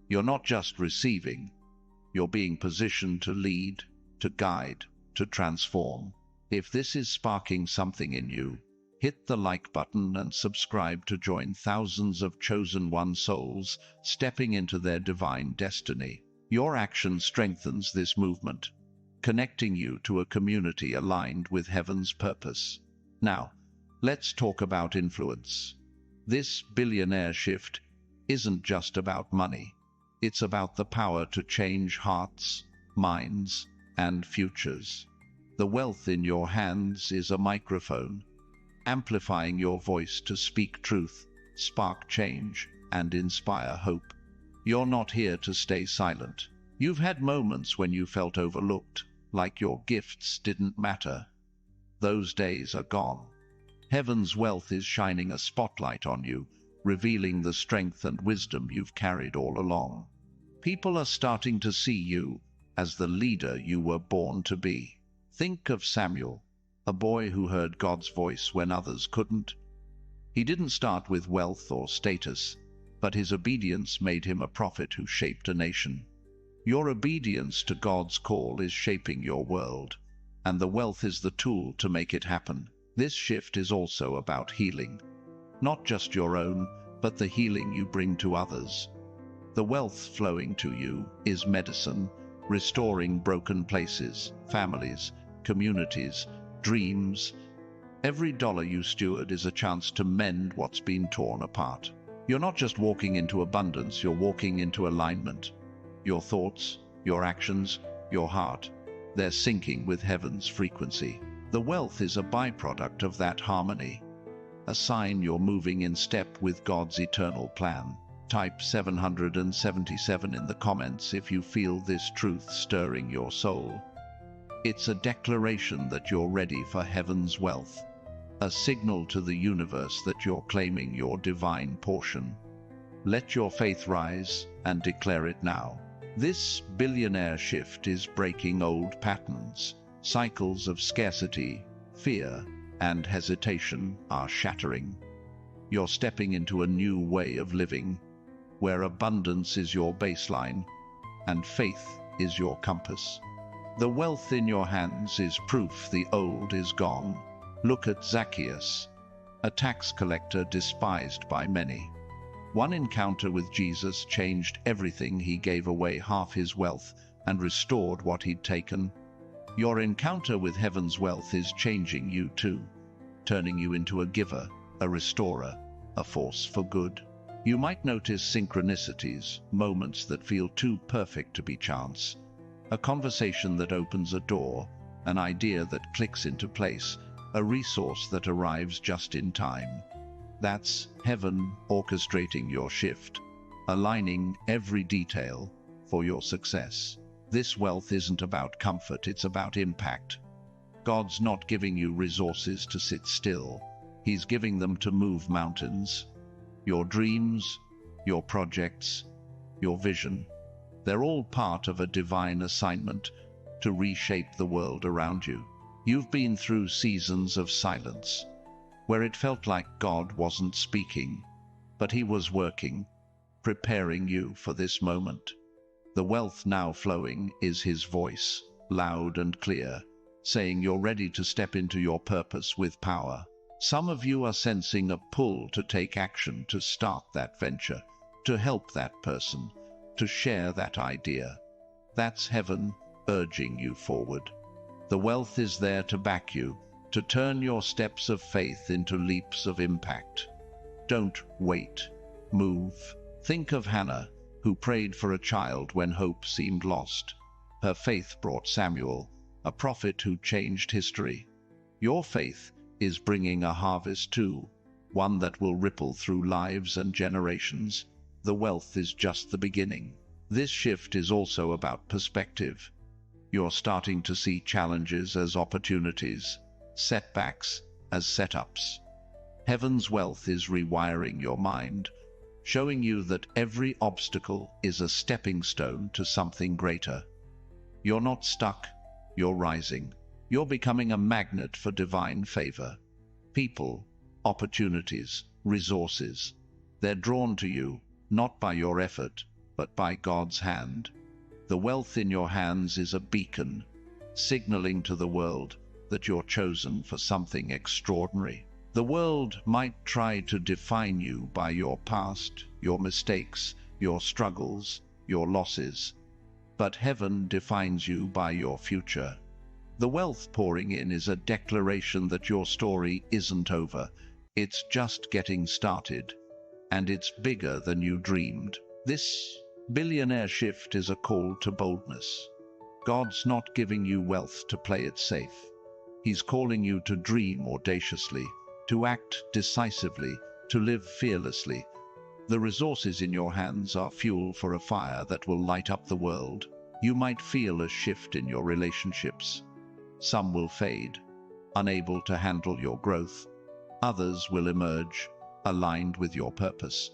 You're not just receiving, you're being positioned to lead, to guide, to transform. If this is sparking something in you, hit the like button and subscribe to join thousands of chosen one souls stepping into their divine destiny. Your action strengthens this movement, connecting you to a community aligned with heaven's purpose. Now, let's talk about influence. This billionaire shift isn't just about money. It's about the power to change hearts, minds, and futures. The wealth in your hands is a microphone, amplifying your voice to speak truth, spark change, and inspire hope. You're not here to stay silent. You've had moments when you felt overlooked, like your gifts didn't matter. Those days are gone. Heaven's wealth is shining a spotlight on you, revealing the strength and wisdom you've carried all along. People are starting to see you as the leader you were born to be. Think of Samuel, a boy who heard God's voice when others couldn't. He didn't start with wealth or status, but his obedience made him a prophet who shaped a nation. Your obedience to God's call is shaping your world, and the wealth is the tool to make it happen. This shift is also about healing. Not just your own, but the healing you bring to others. The wealth flowing to you is medicine, restoring broken places, families, communities, dreams. Every dollar you steward is a chance to mend what's been torn apart. You're not just walking into abundance, you're walking into alignment. Your thoughts, your actions, your heart, they're syncing with heaven's frequency. The wealth is a byproduct of that harmony, a sign you're moving in step with God's eternal plan. Type 777 in the comments if you feel this truth stirring your soul. It's a declaration that you're ready for heaven's wealth, a signal to the universe that you're claiming your divine portion. Let your faith rise and declare it now. This billionaire shift is breaking old patterns. Cycles of scarcity, fear, and hesitation are shattering. You're stepping into a new way of living, where abundance is your baseline and faith is your compass. The wealth in your hands is proof the old is gone. Look at Zacchaeus, a tax collector despised by many. One encounter with Jesus changed everything. He gave away half his wealth and restored what he'd taken. Your encounter with heaven's wealth is changing you too, turning you into a giver, a restorer, a force for good. You might notice synchronicities, moments that feel too perfect to be chance. A conversation that opens a door, an idea that clicks into place, a resource that arrives just in time. That's heaven orchestrating your shift, aligning every detail for your success. This wealth isn't about comfort, it's about impact. God's not giving you resources to sit still. He's giving them to move mountains. Your dreams, your projects, your vision, they're all part of a divine assignment to reshape the world around you. You've been through seasons of silence, where it felt like God wasn't speaking, but he was working, preparing you for this moment. The wealth now flowing is his voice, loud and clear, saying you're ready to step into your purpose with power. Some of you are sensing a pull to take action, to start that venture, to help that person, to share that idea. That's heaven urging you forward. The wealth is there to back you, to turn your steps of faith into leaps of impact. Don't wait. Move. Think of Hannah, who prayed for a child when hope seemed lost. Her faith brought Samuel, a prophet who changed history. Your faith is bringing a harvest too, one that will ripple through lives and generations. The wealth is just the beginning. This shift is also about perspective. You're starting to see challenges as opportunities, setbacks as setups. Heaven's wealth is rewiring your mind, showing you that every obstacle is a stepping stone to something greater. You're not stuck, you're rising. You're becoming a magnet for divine favor. People, opportunities, resources, they're drawn to you, not by your effort, but by God's hand. The wealth in your hands is a beacon, signaling to the world that you're chosen for something extraordinary. The world might try to define you by your past, your mistakes, your struggles, your losses, but heaven defines you by your future. The wealth pouring in is a declaration that your story isn't over. It's just getting started, and it's bigger than you dreamed. This billionaire shift is a call to boldness. God's not giving you wealth to play it safe. He's calling you to dream audaciously, to act decisively, to live fearlessly. The resources in your hands are fuel for a fire that will light up the world. You might feel a shift in your relationships. Some will fade, unable to handle your growth. Others will emerge, aligned with your purpose.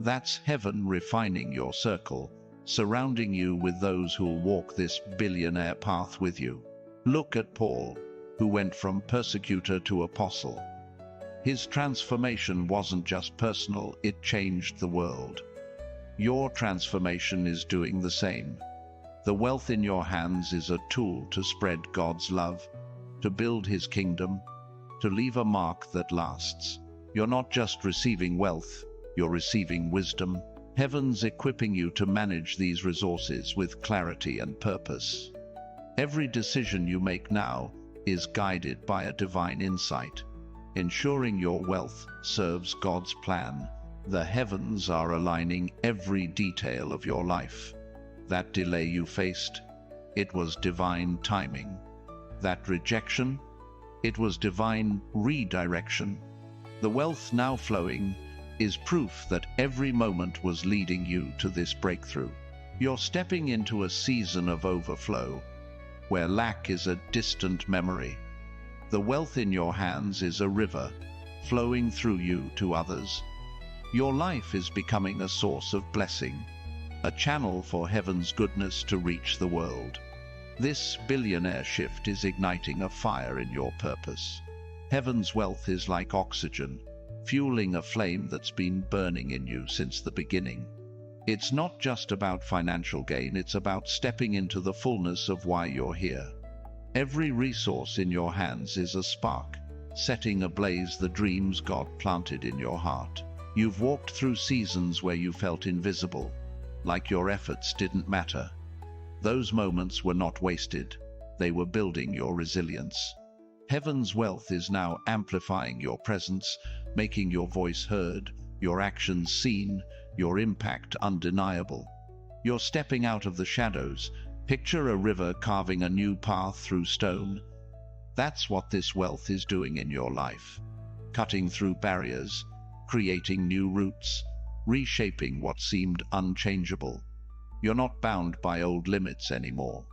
That's heaven refining your circle, surrounding you with those who'll walk this billionaire path with you. Look at Paul, who went from persecutor to apostle. His transformation wasn't just personal, it changed the world. Your transformation is doing the same. The wealth in your hands is a tool to spread God's love, to build His kingdom, to leave a mark that lasts. You're not just receiving wealth, you're receiving wisdom. Heaven's equipping you to manage these resources with clarity and purpose. Every decision you make now is guided by a divine insight. Ensuring your wealth serves God's plan, the heavens are aligning every detail of your life. That delay you faced, it was divine timing. That rejection, it was divine redirection. The wealth now flowing is proof that every moment was leading you to this breakthrough. You're stepping into a season of overflow, where lack is a distant memory. The wealth in your hands is a river, flowing through you to others. Your life is becoming a source of blessing, a channel for heaven's goodness to reach the world. This billionaire shift is igniting a fire in your purpose. Heaven's wealth is like oxygen, fueling a flame that's been burning in you since the beginning. It's not just about financial gain, it's about stepping into the fullness of why you're here. Every resource in your hands is a spark, setting ablaze the dreams God planted in your heart. You've walked through seasons where you felt invisible, like your efforts didn't matter. Those moments were not wasted, they were building your resilience. Heaven's wealth is now amplifying your presence, making your voice heard, your actions seen, your impact undeniable. You're stepping out of the shadows. Picture a river carving a new path through stone. That's what this wealth is doing in your life. Cutting through barriers, creating new routes, reshaping what seemed unchangeable. You're not bound by old limits anymore.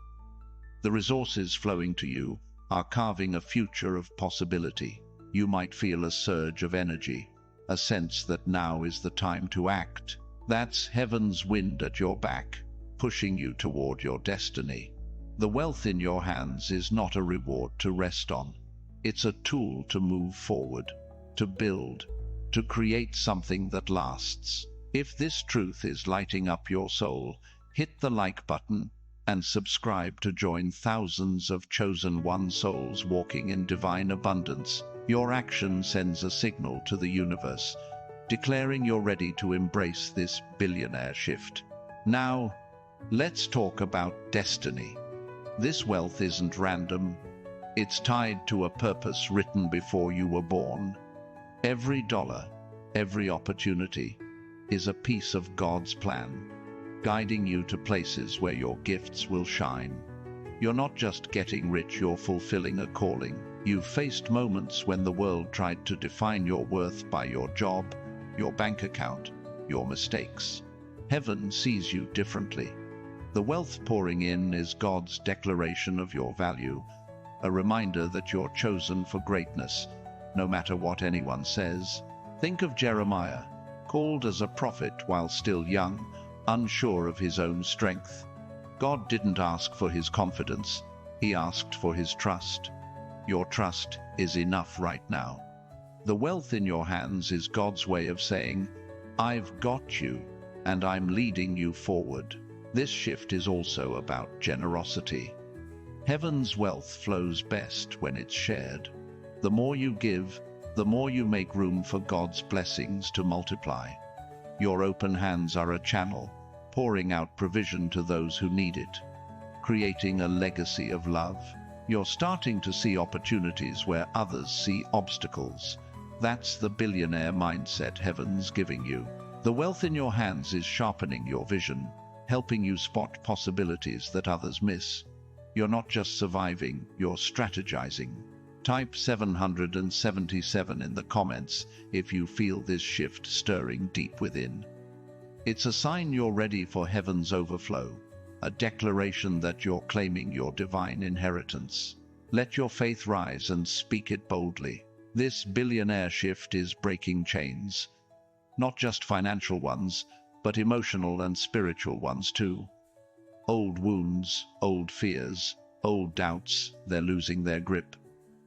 The resources flowing to you are carving a future of possibility. You might feel a surge of energy, a sense that now is the time to act. That's heaven's wind at your back, pushing you toward your destiny. The wealth in your hands is not a reward to rest on. It's a tool to move forward, to build, to create something that lasts. If this truth is lighting up your soul, hit the like button and subscribe to join thousands of chosen one souls walking in divine abundance. Your action sends a signal to the universe, declaring you're ready to embrace this billionaire shift. Now, let's talk about destiny. This wealth isn't random. It's tied to a purpose written before you were born. Every dollar, every opportunity is a piece of God's plan, guiding you to places where your gifts will shine. You're not just getting rich, you're fulfilling a calling. You've faced moments when the world tried to define your worth by your job, your bank account, your mistakes. Heaven sees you differently. The wealth pouring in is God's declaration of your value, a reminder that you're chosen for greatness, no matter what anyone says. Think of Jeremiah, called as a prophet while still young, unsure of his own strength. God didn't ask for his confidence, He asked for his trust. Your trust is enough right now. The wealth in your hands is God's way of saying, I've got you, and I'm leading you forward. This shift is also about generosity. Heaven's wealth flows best when it's shared. The more you give, the more you make room for God's blessings to multiply. Your open hands are a channel, pouring out provision to those who need it, creating a legacy of love. You're starting to see opportunities where others see obstacles. That's the billionaire mindset heaven's giving you. The wealth in your hands is sharpening your vision, helping you spot possibilities that others miss. You're not just surviving, you're strategizing. Type 777 in the comments if you feel this shift stirring deep within. It's a sign you're ready for heaven's overflow, a declaration that you're claiming your divine inheritance. Let your faith rise and speak it boldly. This billionaire shift is breaking chains, not just financial ones, but emotional and spiritual ones too. Old wounds, old fears, old doubts, they're losing their grip.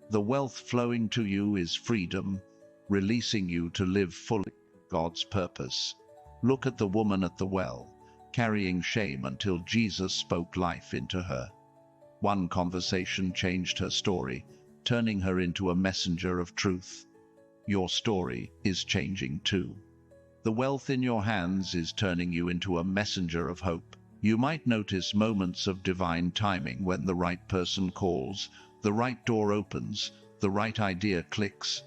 The wealth flowing to you is freedom, releasing you to live fully God's purpose. Look at the woman at the well, carrying shame until Jesus spoke life into her. One conversation changed her story, turning her into a messenger of truth. Your story is changing too. The wealth in your hands is turning you into a messenger of hope. You might notice moments of divine timing when the right person calls, the right door opens, the right idea clicks.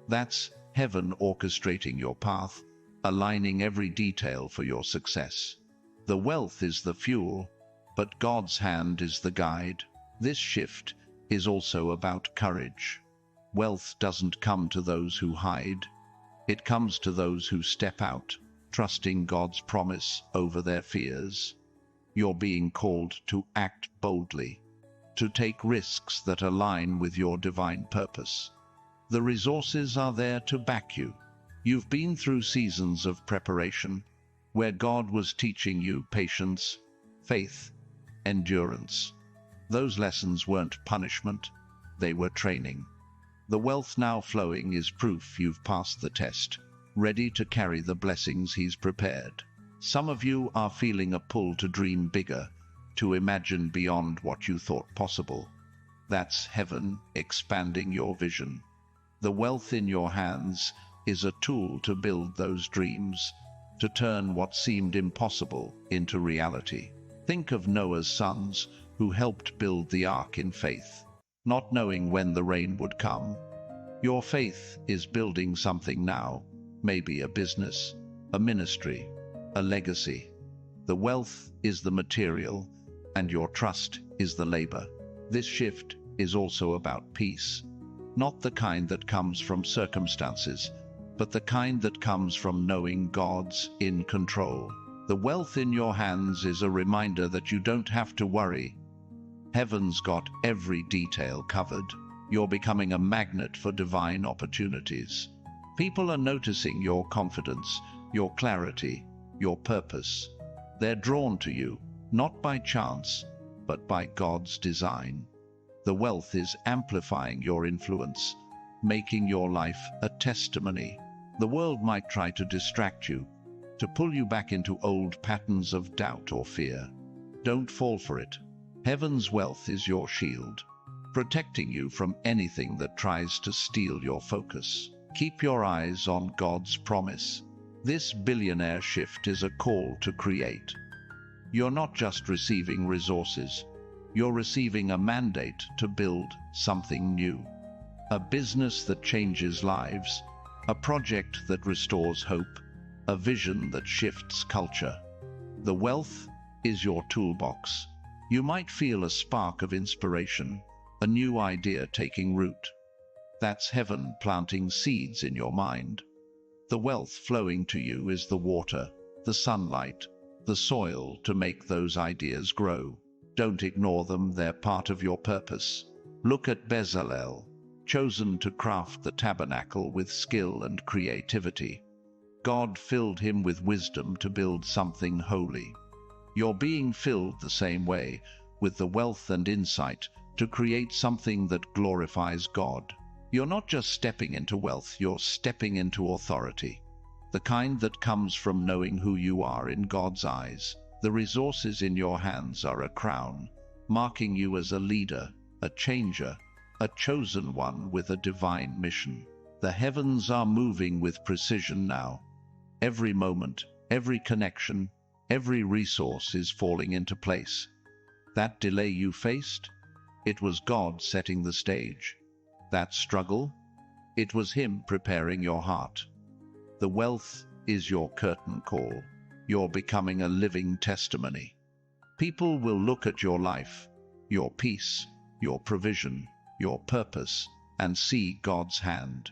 That's heaven orchestrating your path, aligning every detail for your success. The wealth is the fuel, but God's hand is the guide. This shift is also about courage. Wealth doesn't come to those who hide. It comes to those who step out, trusting God's promise over their fears. You're being called to act boldly, to take risks that align with your divine purpose. The resources are there to back you. You've been through seasons of preparation, where God was teaching you patience, faith, endurance. Those lessons weren't punishment, they were training. The wealth now flowing is proof you've passed the test, ready to carry the blessings He's prepared. Some of you are feeling a pull to dream bigger, to imagine beyond what you thought possible. That's heaven expanding your vision. The wealth in your hands is a tool to build those dreams, to turn what seemed impossible into reality. Think of Noah's sons, who helped build the ark in faith, not knowing when the rain would come. Your faith is building something now, maybe a business, a ministry, a legacy. The wealth is the material, and your trust is the labor. This shift is also about peace, not the kind that comes from circumstances, but the kind that comes from knowing God's in control. The wealth in your hands is a reminder that you don't have to worry. Heaven's got every detail covered. You're becoming a magnet for divine opportunities. People are noticing your confidence, your clarity, your purpose. They're drawn to you, not by chance, but by God's design. The wealth is amplifying your influence, making your life a testimony. The world might try to distract you, to pull you back into old patterns of doubt or fear. Don't fall for it. Heaven's wealth is your shield, protecting you from anything that tries to steal your focus. Keep your eyes on God's promise. This billionaire shift is a call to create. You're not just receiving resources, you're receiving a mandate to build something new. A business that changes lives, a project that restores hope, a vision that shifts culture. The wealth is your toolbox. You might feel a spark of inspiration, a new idea taking root. That's heaven planting seeds in your mind. The wealth flowing to you is the water, the sunlight, the soil to make those ideas grow. Don't ignore them, they're part of your purpose. Look at Bezalel, chosen to craft the tabernacle with skill and creativity. God filled him with wisdom to build something holy. You're being filled the same way, with the wealth and insight to create something that glorifies God. You're not just stepping into wealth, you're stepping into authority. The kind that comes from knowing who you are in God's eyes. The resources in your hands are a crown, marking you as a leader, a changer, a chosen one with a divine mission. The heavens are moving with precision now. Every moment, every connection, every resource is falling into place. That delay you faced? It was God setting the stage. That struggle? It was Him preparing your heart. The wealth is your curtain call. You're becoming a living testimony. People will look at your life, your peace, your provision, your purpose, and see God's hand.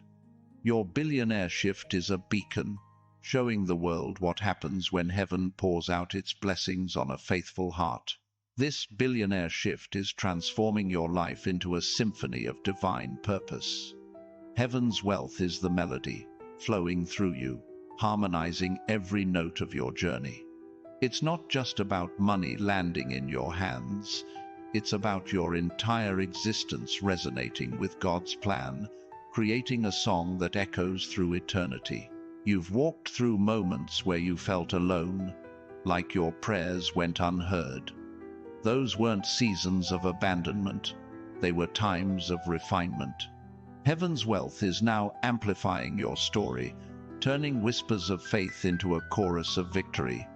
Your billionaire shift is a beacon, showing the world what happens when heaven pours out its blessings on a faithful heart. This billionaire shift is transforming your life into a symphony of divine purpose. Heaven's wealth is the melody, flowing through you, harmonizing every note of your journey. It's not just about money landing in your hands, it's about your entire existence resonating with God's plan, creating a song that echoes through eternity. You've walked through moments where you felt alone, like your prayers went unheard. Those weren't seasons of abandonment, they were times of refinement. Heaven's wealth is now amplifying your story, turning whispers of faith into a chorus of victory.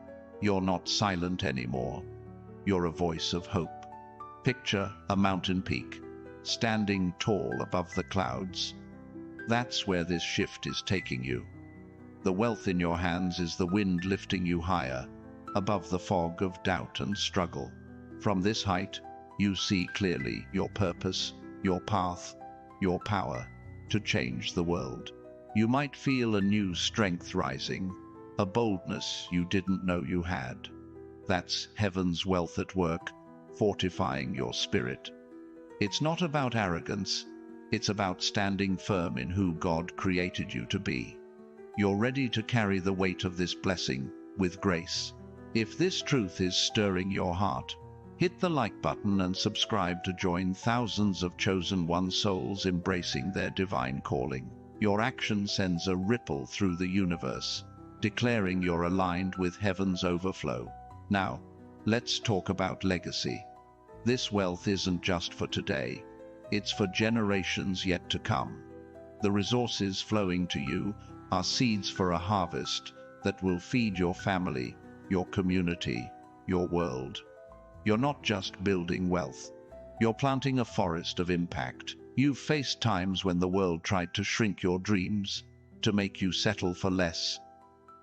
You're not silent anymore. You're a voice of hope. Picture a mountain peak, standing tall above the clouds. That's where this shift is taking you. The wealth in your hands is the wind lifting you higher, above the fog of doubt and struggle. From this height, you see clearly your purpose, your path, your power to change the world. You might feel a new strength rising, a boldness you didn't know you had. That's heaven's wealth at work, fortifying your spirit. It's not about arrogance, it's about standing firm in who God created you to be. You're ready to carry the weight of this blessing with grace. If this truth is stirring your heart, hit the like button and subscribe to join thousands of chosen one souls embracing their divine calling. Your action sends a ripple through the universe, declaring you're aligned with heaven's overflow. Now, let's talk about legacy. This wealth isn't just for today, it's for generations yet to come. The resources flowing to you are seeds for a harvest that will feed your family, your community, your world. You're not just building wealth, you're planting a forest of impact. You've faced times when the world tried to shrink your dreams, to make you settle for less.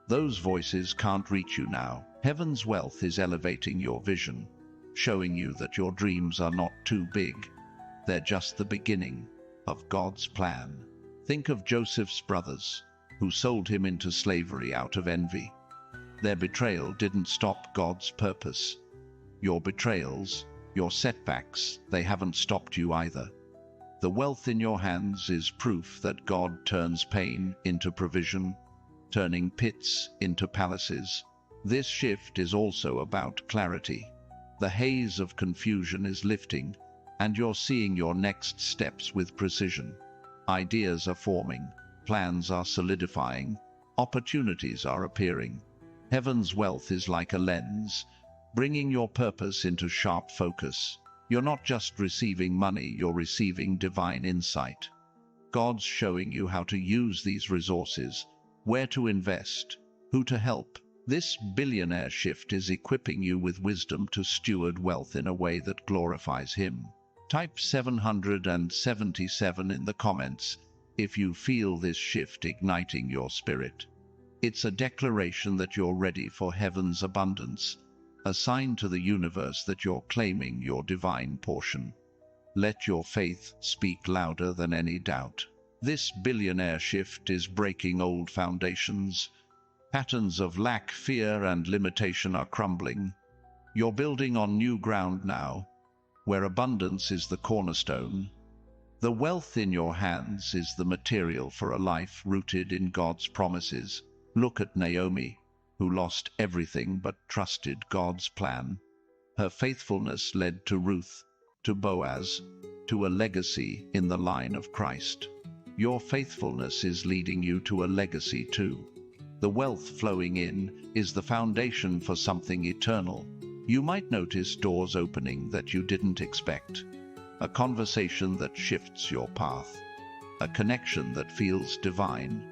Those voices can't reach you now. Heaven's wealth is elevating your vision, showing you that your dreams are not too big. They're just the beginning of God's plan. Think of Joseph's brothers, who sold him into slavery out of envy. Their betrayal didn't stop God's purpose. Your betrayals, your setbacks, they haven't stopped you either. The wealth in your hands is proof that God turns pain into provision, turning pits into palaces. This shift is also about clarity. The haze of confusion is lifting, and you're seeing your next steps with precision. Ideas are forming, plans are solidifying, opportunities are appearing. Heaven's wealth is like a lens, bringing your purpose into sharp focus. You're not just receiving money, you're receiving divine insight. God's showing you how to use these resources, where to invest, who to help. This billionaire shift is equipping you with wisdom to steward wealth in a way that glorifies Him. Type 777 in the comments if you feel this shift igniting your spirit. It's a declaration that you're ready for heaven's abundance, a sign to the universe that you're claiming your divine portion. Let your faith speak louder than any doubt. This billionaire shift is breaking old foundations. Patterns of lack, fear, and limitation are crumbling. You're building on new ground now, where abundance is the cornerstone. The wealth in your hands is the material for a life rooted in God's promises. Look at Naomi, who lost everything but trusted God's plan. Her faithfulness led to Ruth, to Boaz, to a legacy in the line of Christ. Your faithfulness is leading you to a legacy too. The wealth flowing in is the foundation for something eternal. You might notice doors opening that you didn't expect. A conversation that shifts your path. A connection that feels divine.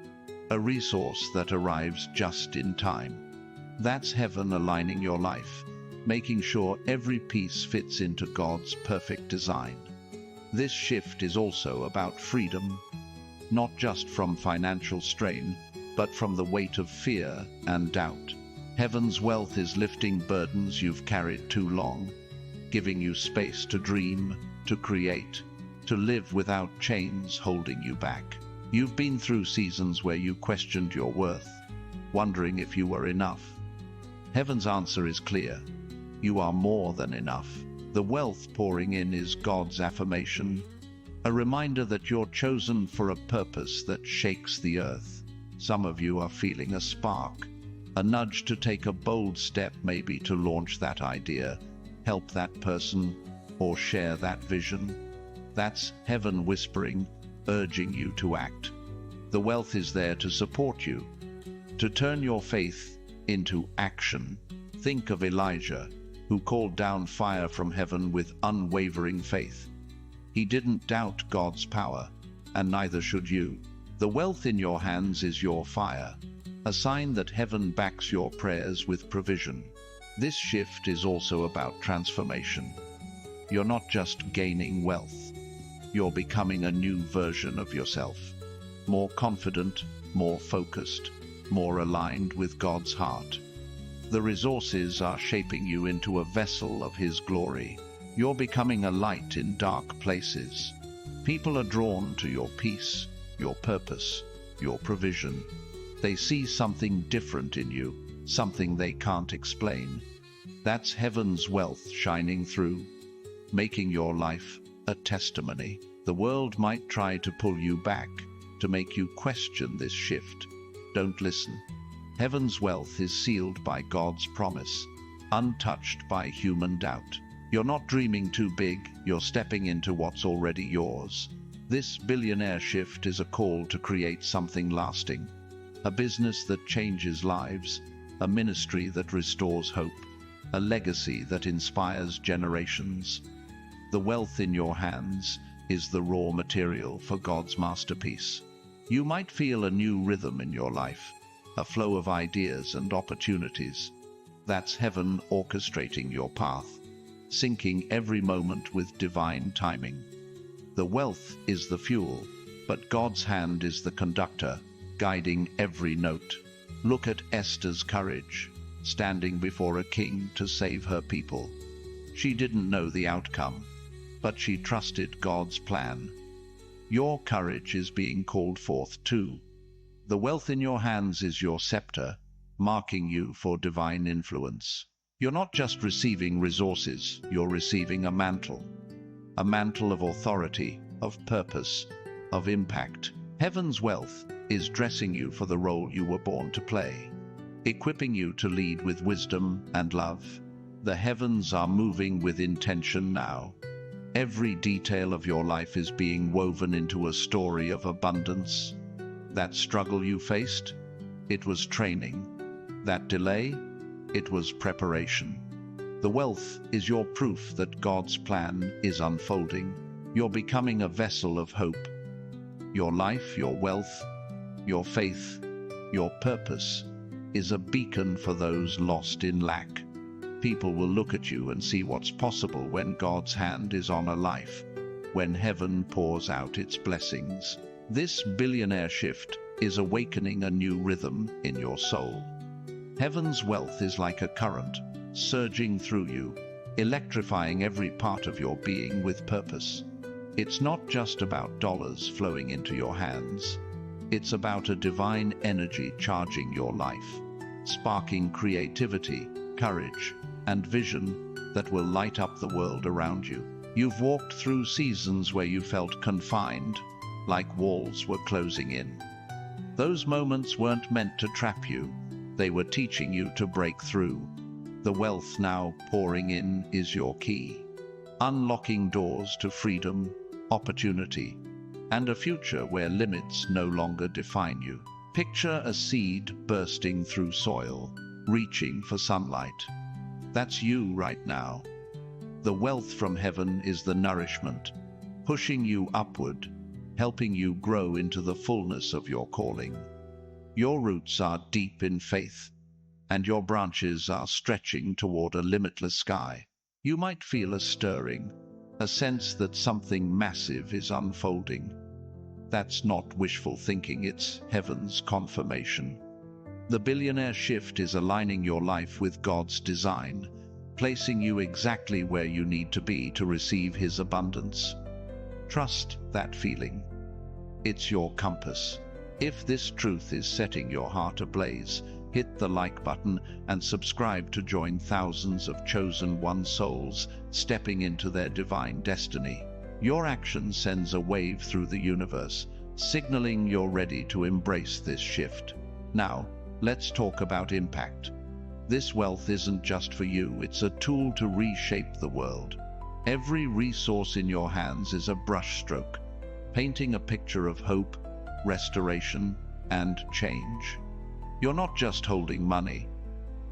A resource that arrives just in time. That's heaven aligning your life, making sure every piece fits into God's perfect design. This shift is also about freedom, not just from financial strain, but from the weight of fear and doubt. Heaven's wealth is lifting burdens you've carried too long, giving you space to dream, to create, to live without chains holding you back. You've been through seasons where you questioned your worth, wondering if you were enough. Heaven's answer is clear. You are more than enough. The wealth pouring in is God's affirmation, a reminder that you're chosen for a purpose that shakes the earth. Some of you are feeling a spark, a nudge to take a bold step, maybe to launch that idea, help that person, or share that vision. That's heaven whispering, urging you to act. The wealth is there to support you, to turn your faith into action. Think of Elijah, who called down fire from heaven with unwavering faith. He didn't doubt God's power, and neither should you. The wealth in your hands is your fire, a sign that heaven backs your prayers with provision. This shift is also about transformation. You're not just gaining wealth. You're becoming a new version of yourself. More confident, more focused, more aligned with God's heart. The resources are shaping you into a vessel of His glory. You're becoming a light in dark places. People are drawn to your peace, your purpose, your provision. They see something different in you, something they can't explain. That's heaven's wealth shining through, making your life a testimony. The world might try to pull you back, to make you question this shift. Don't listen. Heaven's wealth is sealed by God's promise, untouched by human doubt. You're not dreaming too big, you're stepping into what's already yours. This billionaire shift is a call to create something lasting. A business that changes lives, a ministry that restores hope, a legacy that inspires generations. The wealth in your hands is the raw material for God's masterpiece. You might feel a new rhythm in your life, a flow of ideas and opportunities. That's heaven orchestrating your path, syncing every moment with divine timing. The wealth is the fuel, but God's hand is the conductor, guiding every note. Look at Esther's courage, standing before a king to save her people. She didn't know the outcome, but she trusted God's plan. Your courage is being called forth too. The wealth in your hands is your scepter, marking you for divine influence. You're not just receiving resources, you're receiving a mantle of authority, of purpose, of impact. Heaven's wealth is dressing you for the role you were born to play, equipping you to lead with wisdom and love. The heavens are moving with intention now. Every detail of your life is being woven into a story of abundance. That struggle you faced, it was training. That delay, it was preparation. The wealth is your proof that God's plan is unfolding. You're becoming a vessel of hope. Your life, your wealth, your faith, your purpose is a beacon for those lost in lack. People will look at you and see what's possible when God's hand is on a life, when heaven pours out its blessings. This billionaire shift is awakening a new rhythm in your soul. Heaven's wealth is like a current, surging through you, electrifying every part of your being with purpose. It's not just about dollars flowing into your hands. It's about a divine energy charging your life, sparking creativity, courage, and vision that will light up the world around you. You've walked through seasons where you felt confined, like walls were closing in. Those moments weren't meant to trap you. They were teaching you to break through. The wealth now pouring in is your key, unlocking doors to freedom, opportunity, and a future where limits no longer define you. Picture a seed bursting through soil, reaching for sunlight. That's you right now. The wealth from heaven is the nourishment, pushing you upward, helping you grow into the fullness of your calling. Your roots are deep in faith, and your branches are stretching toward a limitless sky. You might feel a stirring, a sense that something massive is unfolding. That's not wishful thinking, it's heaven's confirmation. The billionaire shift is aligning your life with God's design, placing you exactly where you need to be to receive His abundance. Trust that feeling. It's your compass. If this truth is setting your heart ablaze, hit the like button and subscribe to join thousands of chosen one souls stepping into their divine destiny. Your action sends a wave through the universe, signaling you're ready to embrace this shift. Now, let's talk about impact. This wealth isn't just for you, it's a tool to reshape the world. Every resource in your hands is a brushstroke, painting a picture of hope, restoration, and change. You're not just holding money,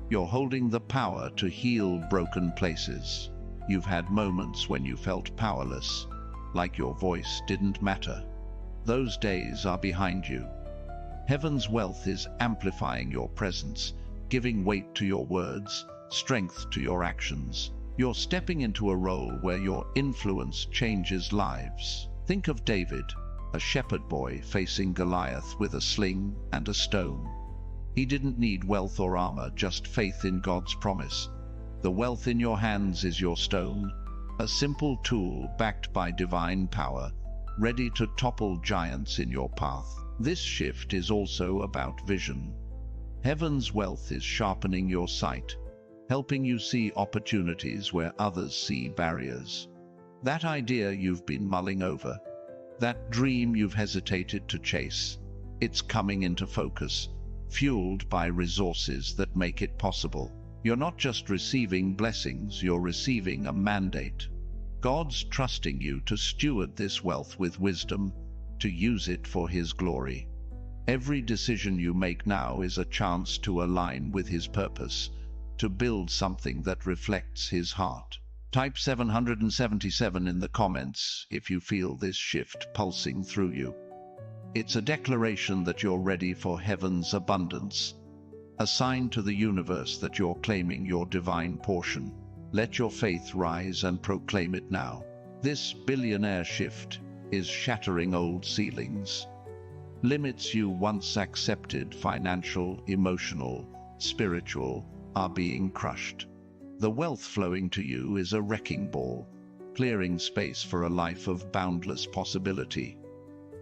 you're holding the power to heal broken places. You've had moments when you felt powerless, like your voice didn't matter. Those days are behind you. Heaven's wealth is amplifying your presence, giving weight to your words, strength to your actions. You're stepping into a role where your influence changes lives. Think of David, a shepherd boy facing Goliath with a sling and a stone. He didn't need wealth or armor, just faith in God's promise. The wealth in your hands is your stone, a simple tool backed by divine power, ready to topple giants in your path. This shift is also about vision. Heaven's wealth is sharpening your sight, helping you see opportunities where others see barriers. That idea you've been mulling over, that dream you've hesitated to chase, it's coming into focus, fueled by resources that make it possible. You're not just receiving blessings, you're receiving a mandate. God's trusting you to steward this wealth with wisdom, to use it for His glory. Every decision you make now is a chance to align with His purpose, to build something that reflects His heart. Type 777 in the comments if you feel this shift pulsing through you. It's a declaration that you're ready for heaven's abundance, a sign to the universe that you're claiming your divine portion. Let your faith rise and proclaim it now. This billionaire shift is shattering old ceilings. Limits you once accepted, financial, emotional, spiritual, are being crushed. The wealth flowing to you is a wrecking ball, clearing space for a life of boundless possibility.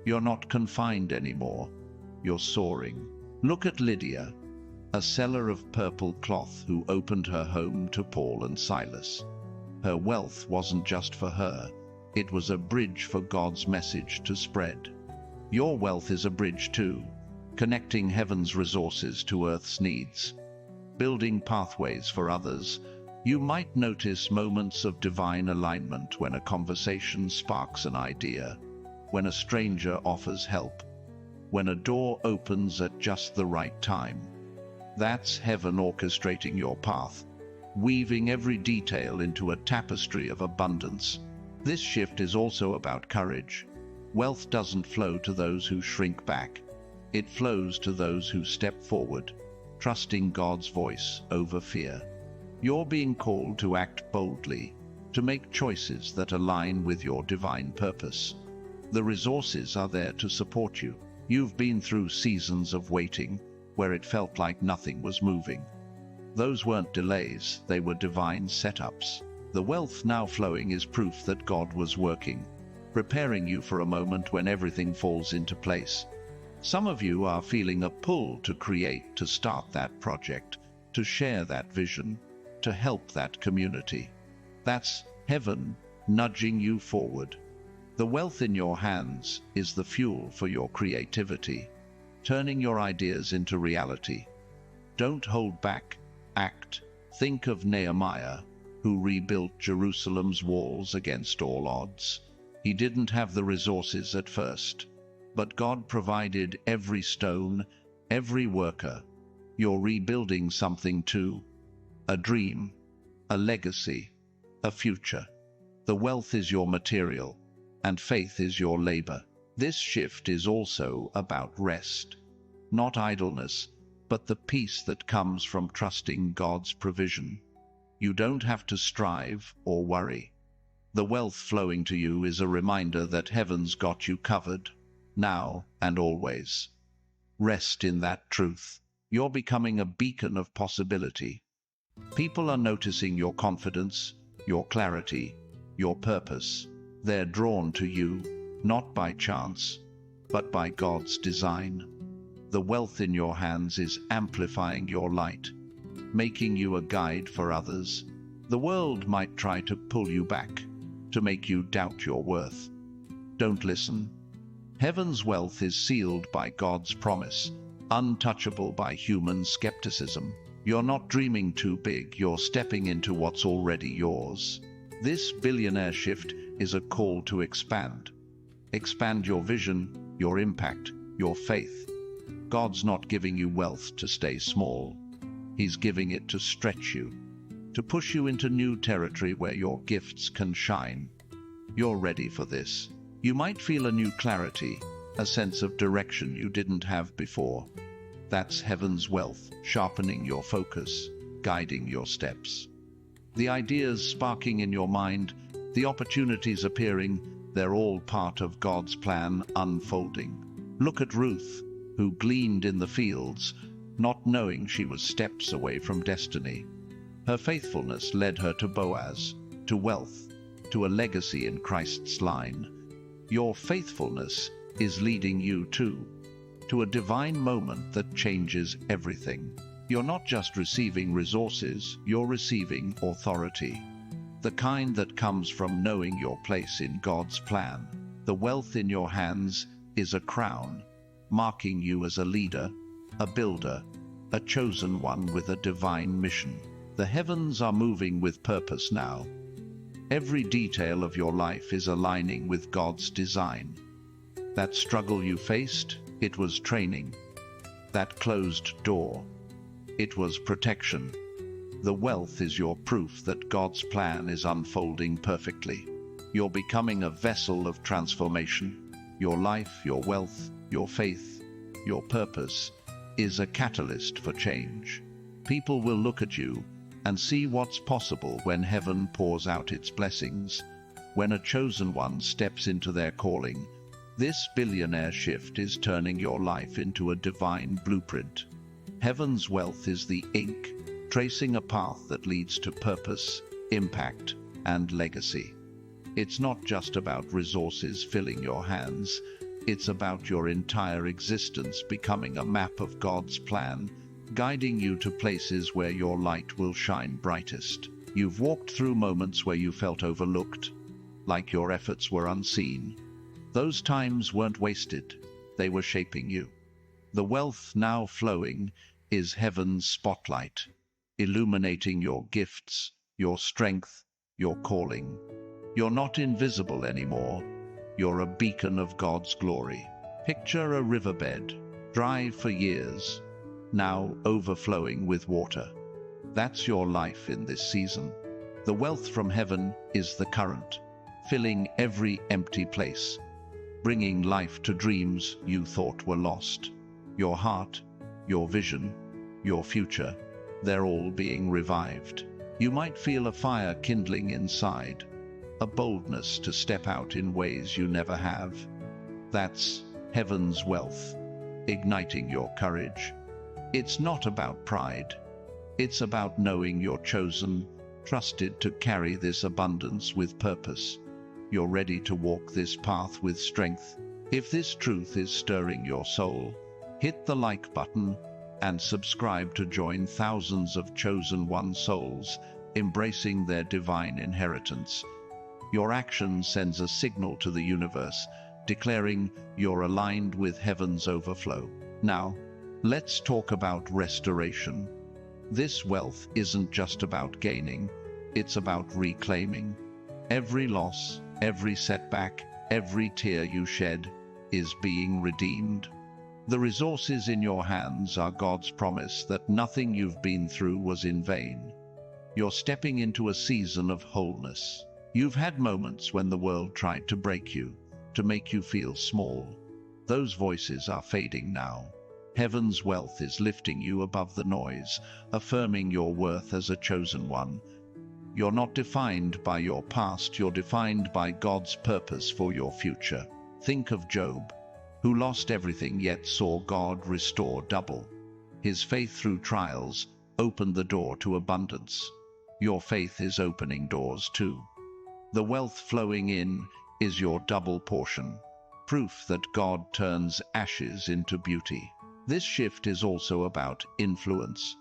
You're not confined anymore, you're soaring. Look at Lydia, a seller of purple cloth who opened her home to Paul and Silas. Her wealth wasn't just for her, it was a bridge for God's message to spread. Your wealth is a bridge too, connecting heaven's resources to earth's needs, building pathways for others. You might notice moments of divine alignment when a conversation sparks an idea, when a stranger offers help, when a door opens at just the right time. That's heaven orchestrating your path, weaving every detail into a tapestry of abundance. This shift is also about courage. Wealth doesn't flow to those who shrink back. It flows to those who step forward, trusting God's voice over fear. You're being called to act boldly, to make choices that align with your divine purpose. The resources are there to support you. You've been through seasons of waiting, where it felt like nothing was moving. Those weren't delays, they were divine setups. The wealth now flowing is proof that God was working, preparing you for a moment when everything falls into place. Some of you are feeling a pull to create, to start that project, to share that vision, to help that community. That's heaven nudging you forward. The wealth in your hands is the fuel for your creativity, turning your ideas into reality. Don't hold back, act. Think of Nehemiah, who rebuilt Jerusalem's walls against all odds. He didn't have the resources at first, but God provided every stone, every worker. You're rebuilding something too. A dream, a legacy, a future. The wealth is your material, and faith is your labor. This shift is also about rest. Not idleness, but the peace that comes from trusting God's provision. You don't have to strive or worry. The wealth flowing to you is a reminder that heaven's got you covered, now and always. Rest in that truth. You're becoming a beacon of possibility. People are noticing your confidence, your clarity, your purpose. They're drawn to you, not by chance, but by God's design. The wealth in your hands is amplifying your light, making you a guide for others. The world might try to pull you back, to make you doubt your worth. Don't listen. Heaven's wealth is sealed by God's promise, untouchable by human skepticism. You're not dreaming too big, you're stepping into what's already yours. This billionaire shift is a call to expand. Expand your vision, your impact, your faith. God's not giving you wealth to stay small. He's giving it to stretch you, to push you into new territory where your gifts can shine. You're ready for this. You might feel a new clarity, a sense of direction you didn't have before. That's heaven's wealth, sharpening your focus, guiding your steps. The ideas sparking in your mind, the opportunities appearing, they're all part of God's plan unfolding. Look at Ruth, who gleaned in the fields, not knowing she was steps away from destiny. Her faithfulness led her to Boaz, to wealth, to a legacy in Christ's line. Your faithfulness is leading you to a divine moment that changes everything. You're not just receiving resources, you're receiving authority. The kind that comes from knowing your place in God's plan. The wealth in your hands is a crown, marking you as a leader, a builder, a chosen one with a divine mission. The heavens are moving with purpose now. Every detail of your life is aligning with God's design. That struggle you faced, it was training. That closed door, it was protection. The wealth is your proof that God's plan is unfolding perfectly. You're becoming a vessel of transformation. Your life, your wealth, your faith, your purpose is a catalyst for change. People will look at you and see what's possible when heaven pours out its blessings, when a chosen one steps into their calling. This billionaire shift is turning your life into a divine blueprint. Heaven's wealth is the ink, tracing a path that leads to purpose, impact, and legacy. It's not just about resources filling your hands, it's about your entire existence becoming a map of God's plan, guiding you to places where your light will shine brightest. You've walked through moments where you felt overlooked, like your efforts were unseen. Those times weren't wasted, they were shaping you. The wealth now flowing is heaven's spotlight, illuminating your gifts, your strength, your calling. You're not invisible anymore. You're a beacon of God's glory. Picture a riverbed, dry for years, now overflowing with water. That's your life in this season. The wealth from heaven is the current, filling every empty place, bringing life to dreams you thought were lost. Your heart, your vision, your future, they're all being revived. You might feel a fire kindling inside, a boldness to step out in ways you never have. That's heaven's wealth, igniting your courage. It's not about pride. It's about knowing you're chosen, trusted to carry this abundance with purpose. You're ready to walk this path with strength. If this truth is stirring your soul, hit the like button and subscribe to join thousands of chosen one souls embracing their divine inheritance. Your action sends a signal to the universe, declaring you're aligned with heaven's overflow. Now, let's talk about restoration. This wealth isn't just about gaining, it's about reclaiming. Every loss, every setback, every tear you shed is being redeemed. The resources in your hands are God's promise that nothing you've been through was in vain. You're stepping into a season of wholeness. You've had moments when the world tried to break you, to make you feel small. Those voices are fading now. Heaven's wealth is lifting you above the noise, affirming your worth as a chosen one. You're not defined by your past, you're defined by God's purpose for your future. Think of Job, who lost everything yet saw God restore double. His faith through trials opened the door to abundance. Your faith is opening doors too. The wealth flowing in is your double portion, proof that God turns ashes into beauty. This shift is also about influence.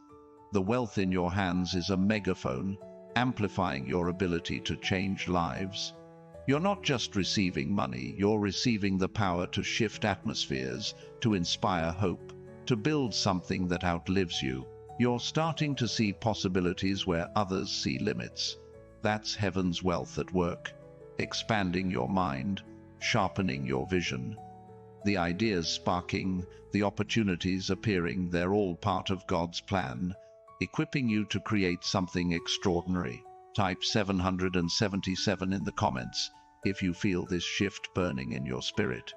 The wealth in your hands is a megaphone, amplifying your ability to change lives. You're not just receiving money, you're receiving the power to shift atmospheres, to inspire hope, to build something that outlives you. You're starting to see possibilities where others see limits. That's heaven's wealth at work, expanding your mind, sharpening your vision. The ideas sparking, the opportunities appearing, they're all part of God's plan, equipping you to create something extraordinary. Type 777 in the comments if you feel this shift burning in your spirit.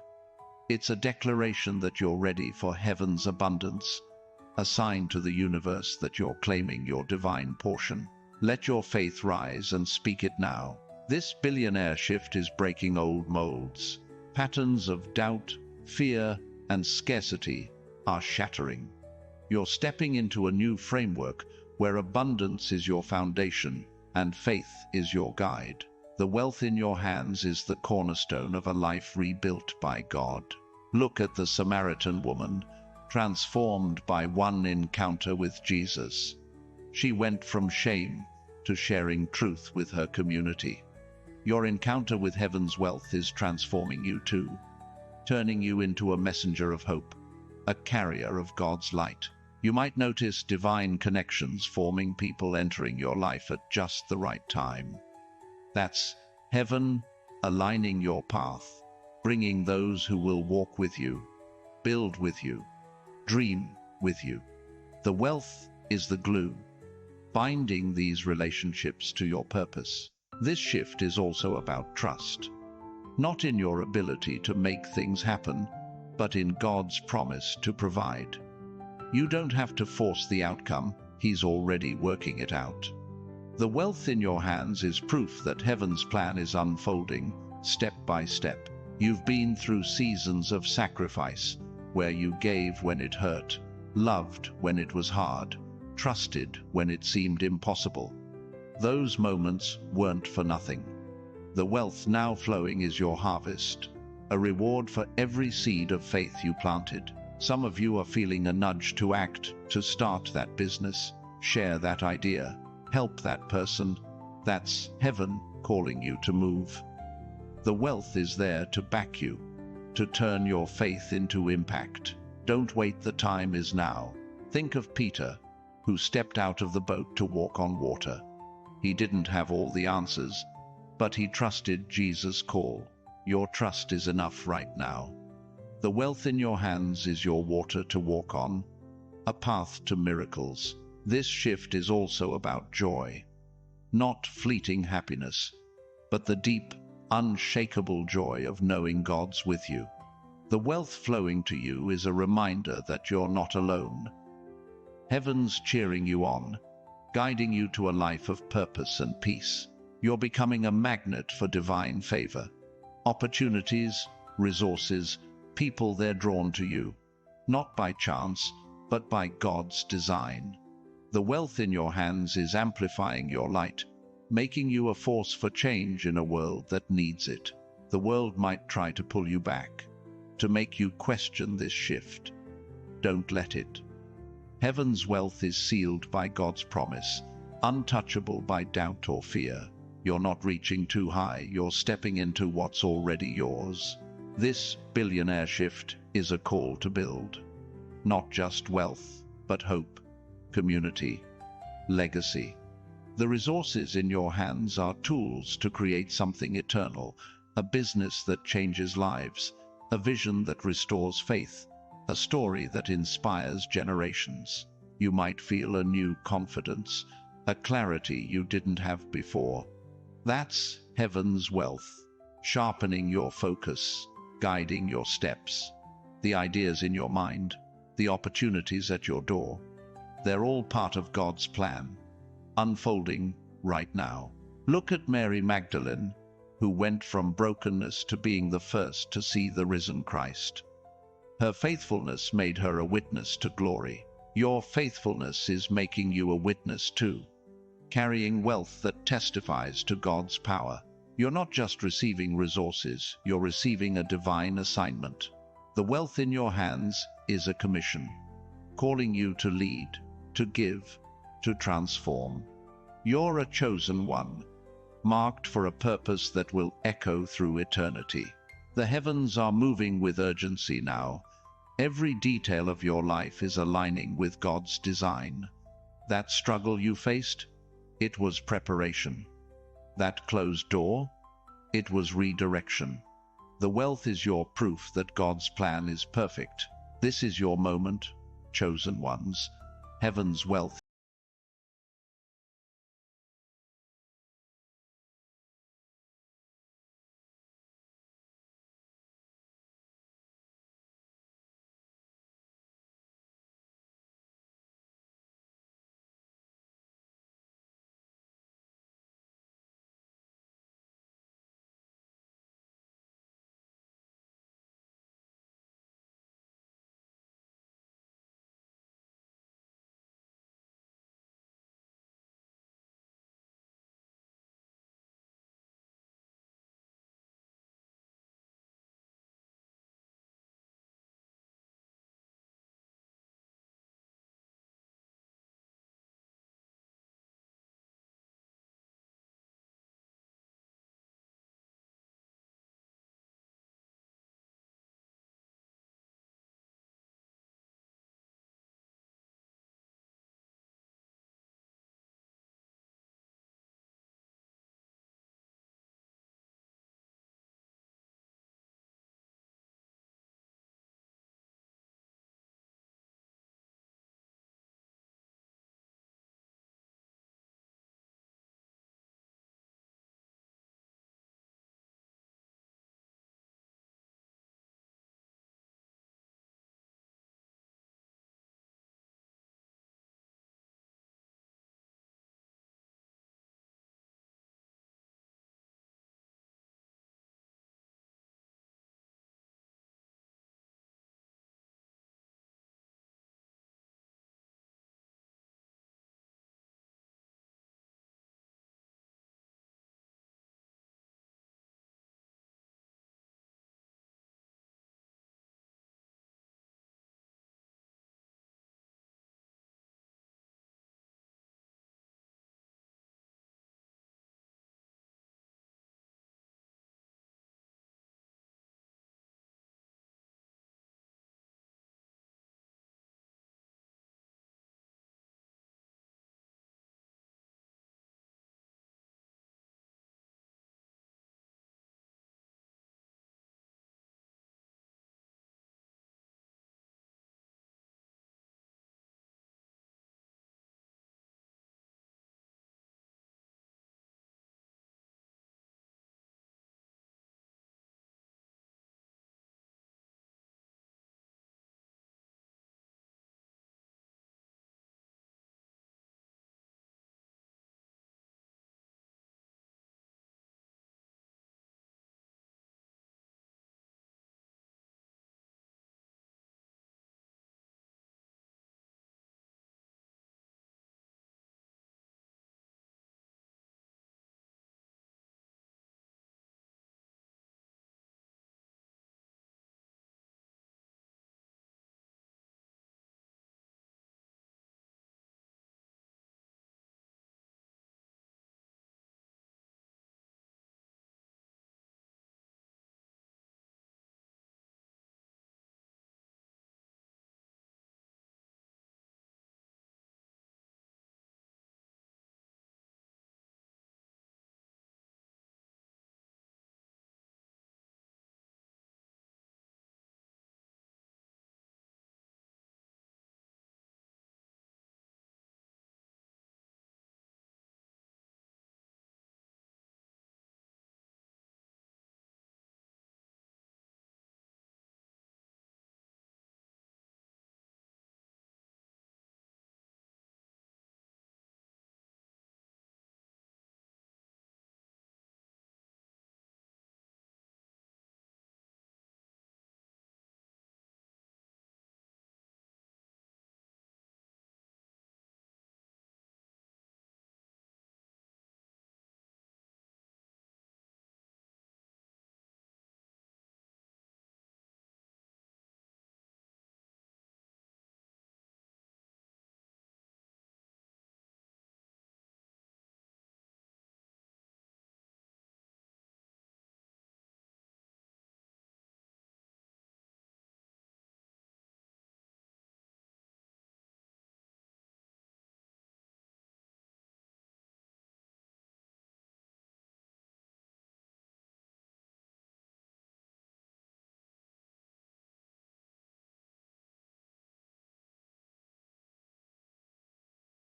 It's a declaration that you're ready for heaven's abundance, a sign to the universe that you're claiming your divine portion. Let your faith rise and speak it now. This billionaire shift is breaking old molds. Patterns of doubt, fear, and scarcity are shattering. You're stepping into a new framework where abundance is your foundation and faith is your guide. The wealth in your hands is the cornerstone of a life rebuilt by God. Look at the Samaritan woman, transformed by one encounter with Jesus. She went from shame to sharing truth with her community. Your encounter with heaven's wealth is transforming you too, turning you into a messenger of hope, a carrier of God's light. You might notice divine connections forming, people entering your life at just the right time. That's heaven aligning your path, bringing those who will walk with you, build with you, dream with you. The wealth is the glue, binding these relationships to your purpose. This shift is also about trust, not in your ability to make things happen, but in God's promise to provide. You don't have to force the outcome, He's already working it out. The wealth in your hands is proof that heaven's plan is unfolding, step by step. You've been through seasons of sacrifice, where you gave when it hurt, loved when it was hard, trusted when it seemed impossible. Those moments weren't for nothing. The wealth now flowing is your harvest, a reward for every seed of faith you planted. Some of you are feeling a nudge to act, to start that business, share that idea, help that person. That's heaven calling you to move. The wealth is there to back you, to turn your faith into impact. Don't wait, the time is now. Think of Peter, who stepped out of the boat to walk on water. He didn't have all the answers, but he trusted Jesus' call. Your trust is enough right now. The wealth in your hands is your water to walk on, a path to miracles. This shift is also about joy, not fleeting happiness, but the deep, unshakable joy of knowing God's with you. The wealth flowing to you is a reminder that you're not alone. Heaven's cheering you on, guiding you to a life of purpose and peace. You're becoming a magnet for divine favor. Opportunities, resources, people, they're drawn to you, not by chance, but by God's design. The wealth in your hands is amplifying your light, making you a force for change in a world that needs it. The world might try to pull you back, to make you question this shift. Don't let it. Heaven's wealth is sealed by God's promise, untouchable by doubt or fear. You're not reaching too high, you're stepping into what's already yours. This billionaire shift is a call to build, not just wealth, but hope, community, legacy. The resources in your hands are tools to create something eternal, a business that changes lives, a vision that restores faith, a story that inspires generations. You might feel a new confidence, a clarity you didn't have before. That's heaven's wealth, sharpening your focus, guiding your steps. The ideas in your mind, the opportunities at your door, they're all part of God's plan, unfolding right now. Look at Mary Magdalene, who went from brokenness to being the first to see the risen Christ. Her faithfulness made her a witness to glory. Your faithfulness is making you a witness too, carrying wealth that testifies to God's power. You're not just receiving resources, you're receiving a divine assignment. The wealth in your hands is a commission, calling you to lead, to give, to transform. You're a chosen one, marked for a purpose that will echo through eternity. The heavens are moving with urgency now. Every detail of your life is aligning with God's design. That struggle you faced? It was preparation. That closed door? It was redirection. The wealth is your proof that God's plan is perfect. This is your moment, chosen ones. Heaven's wealth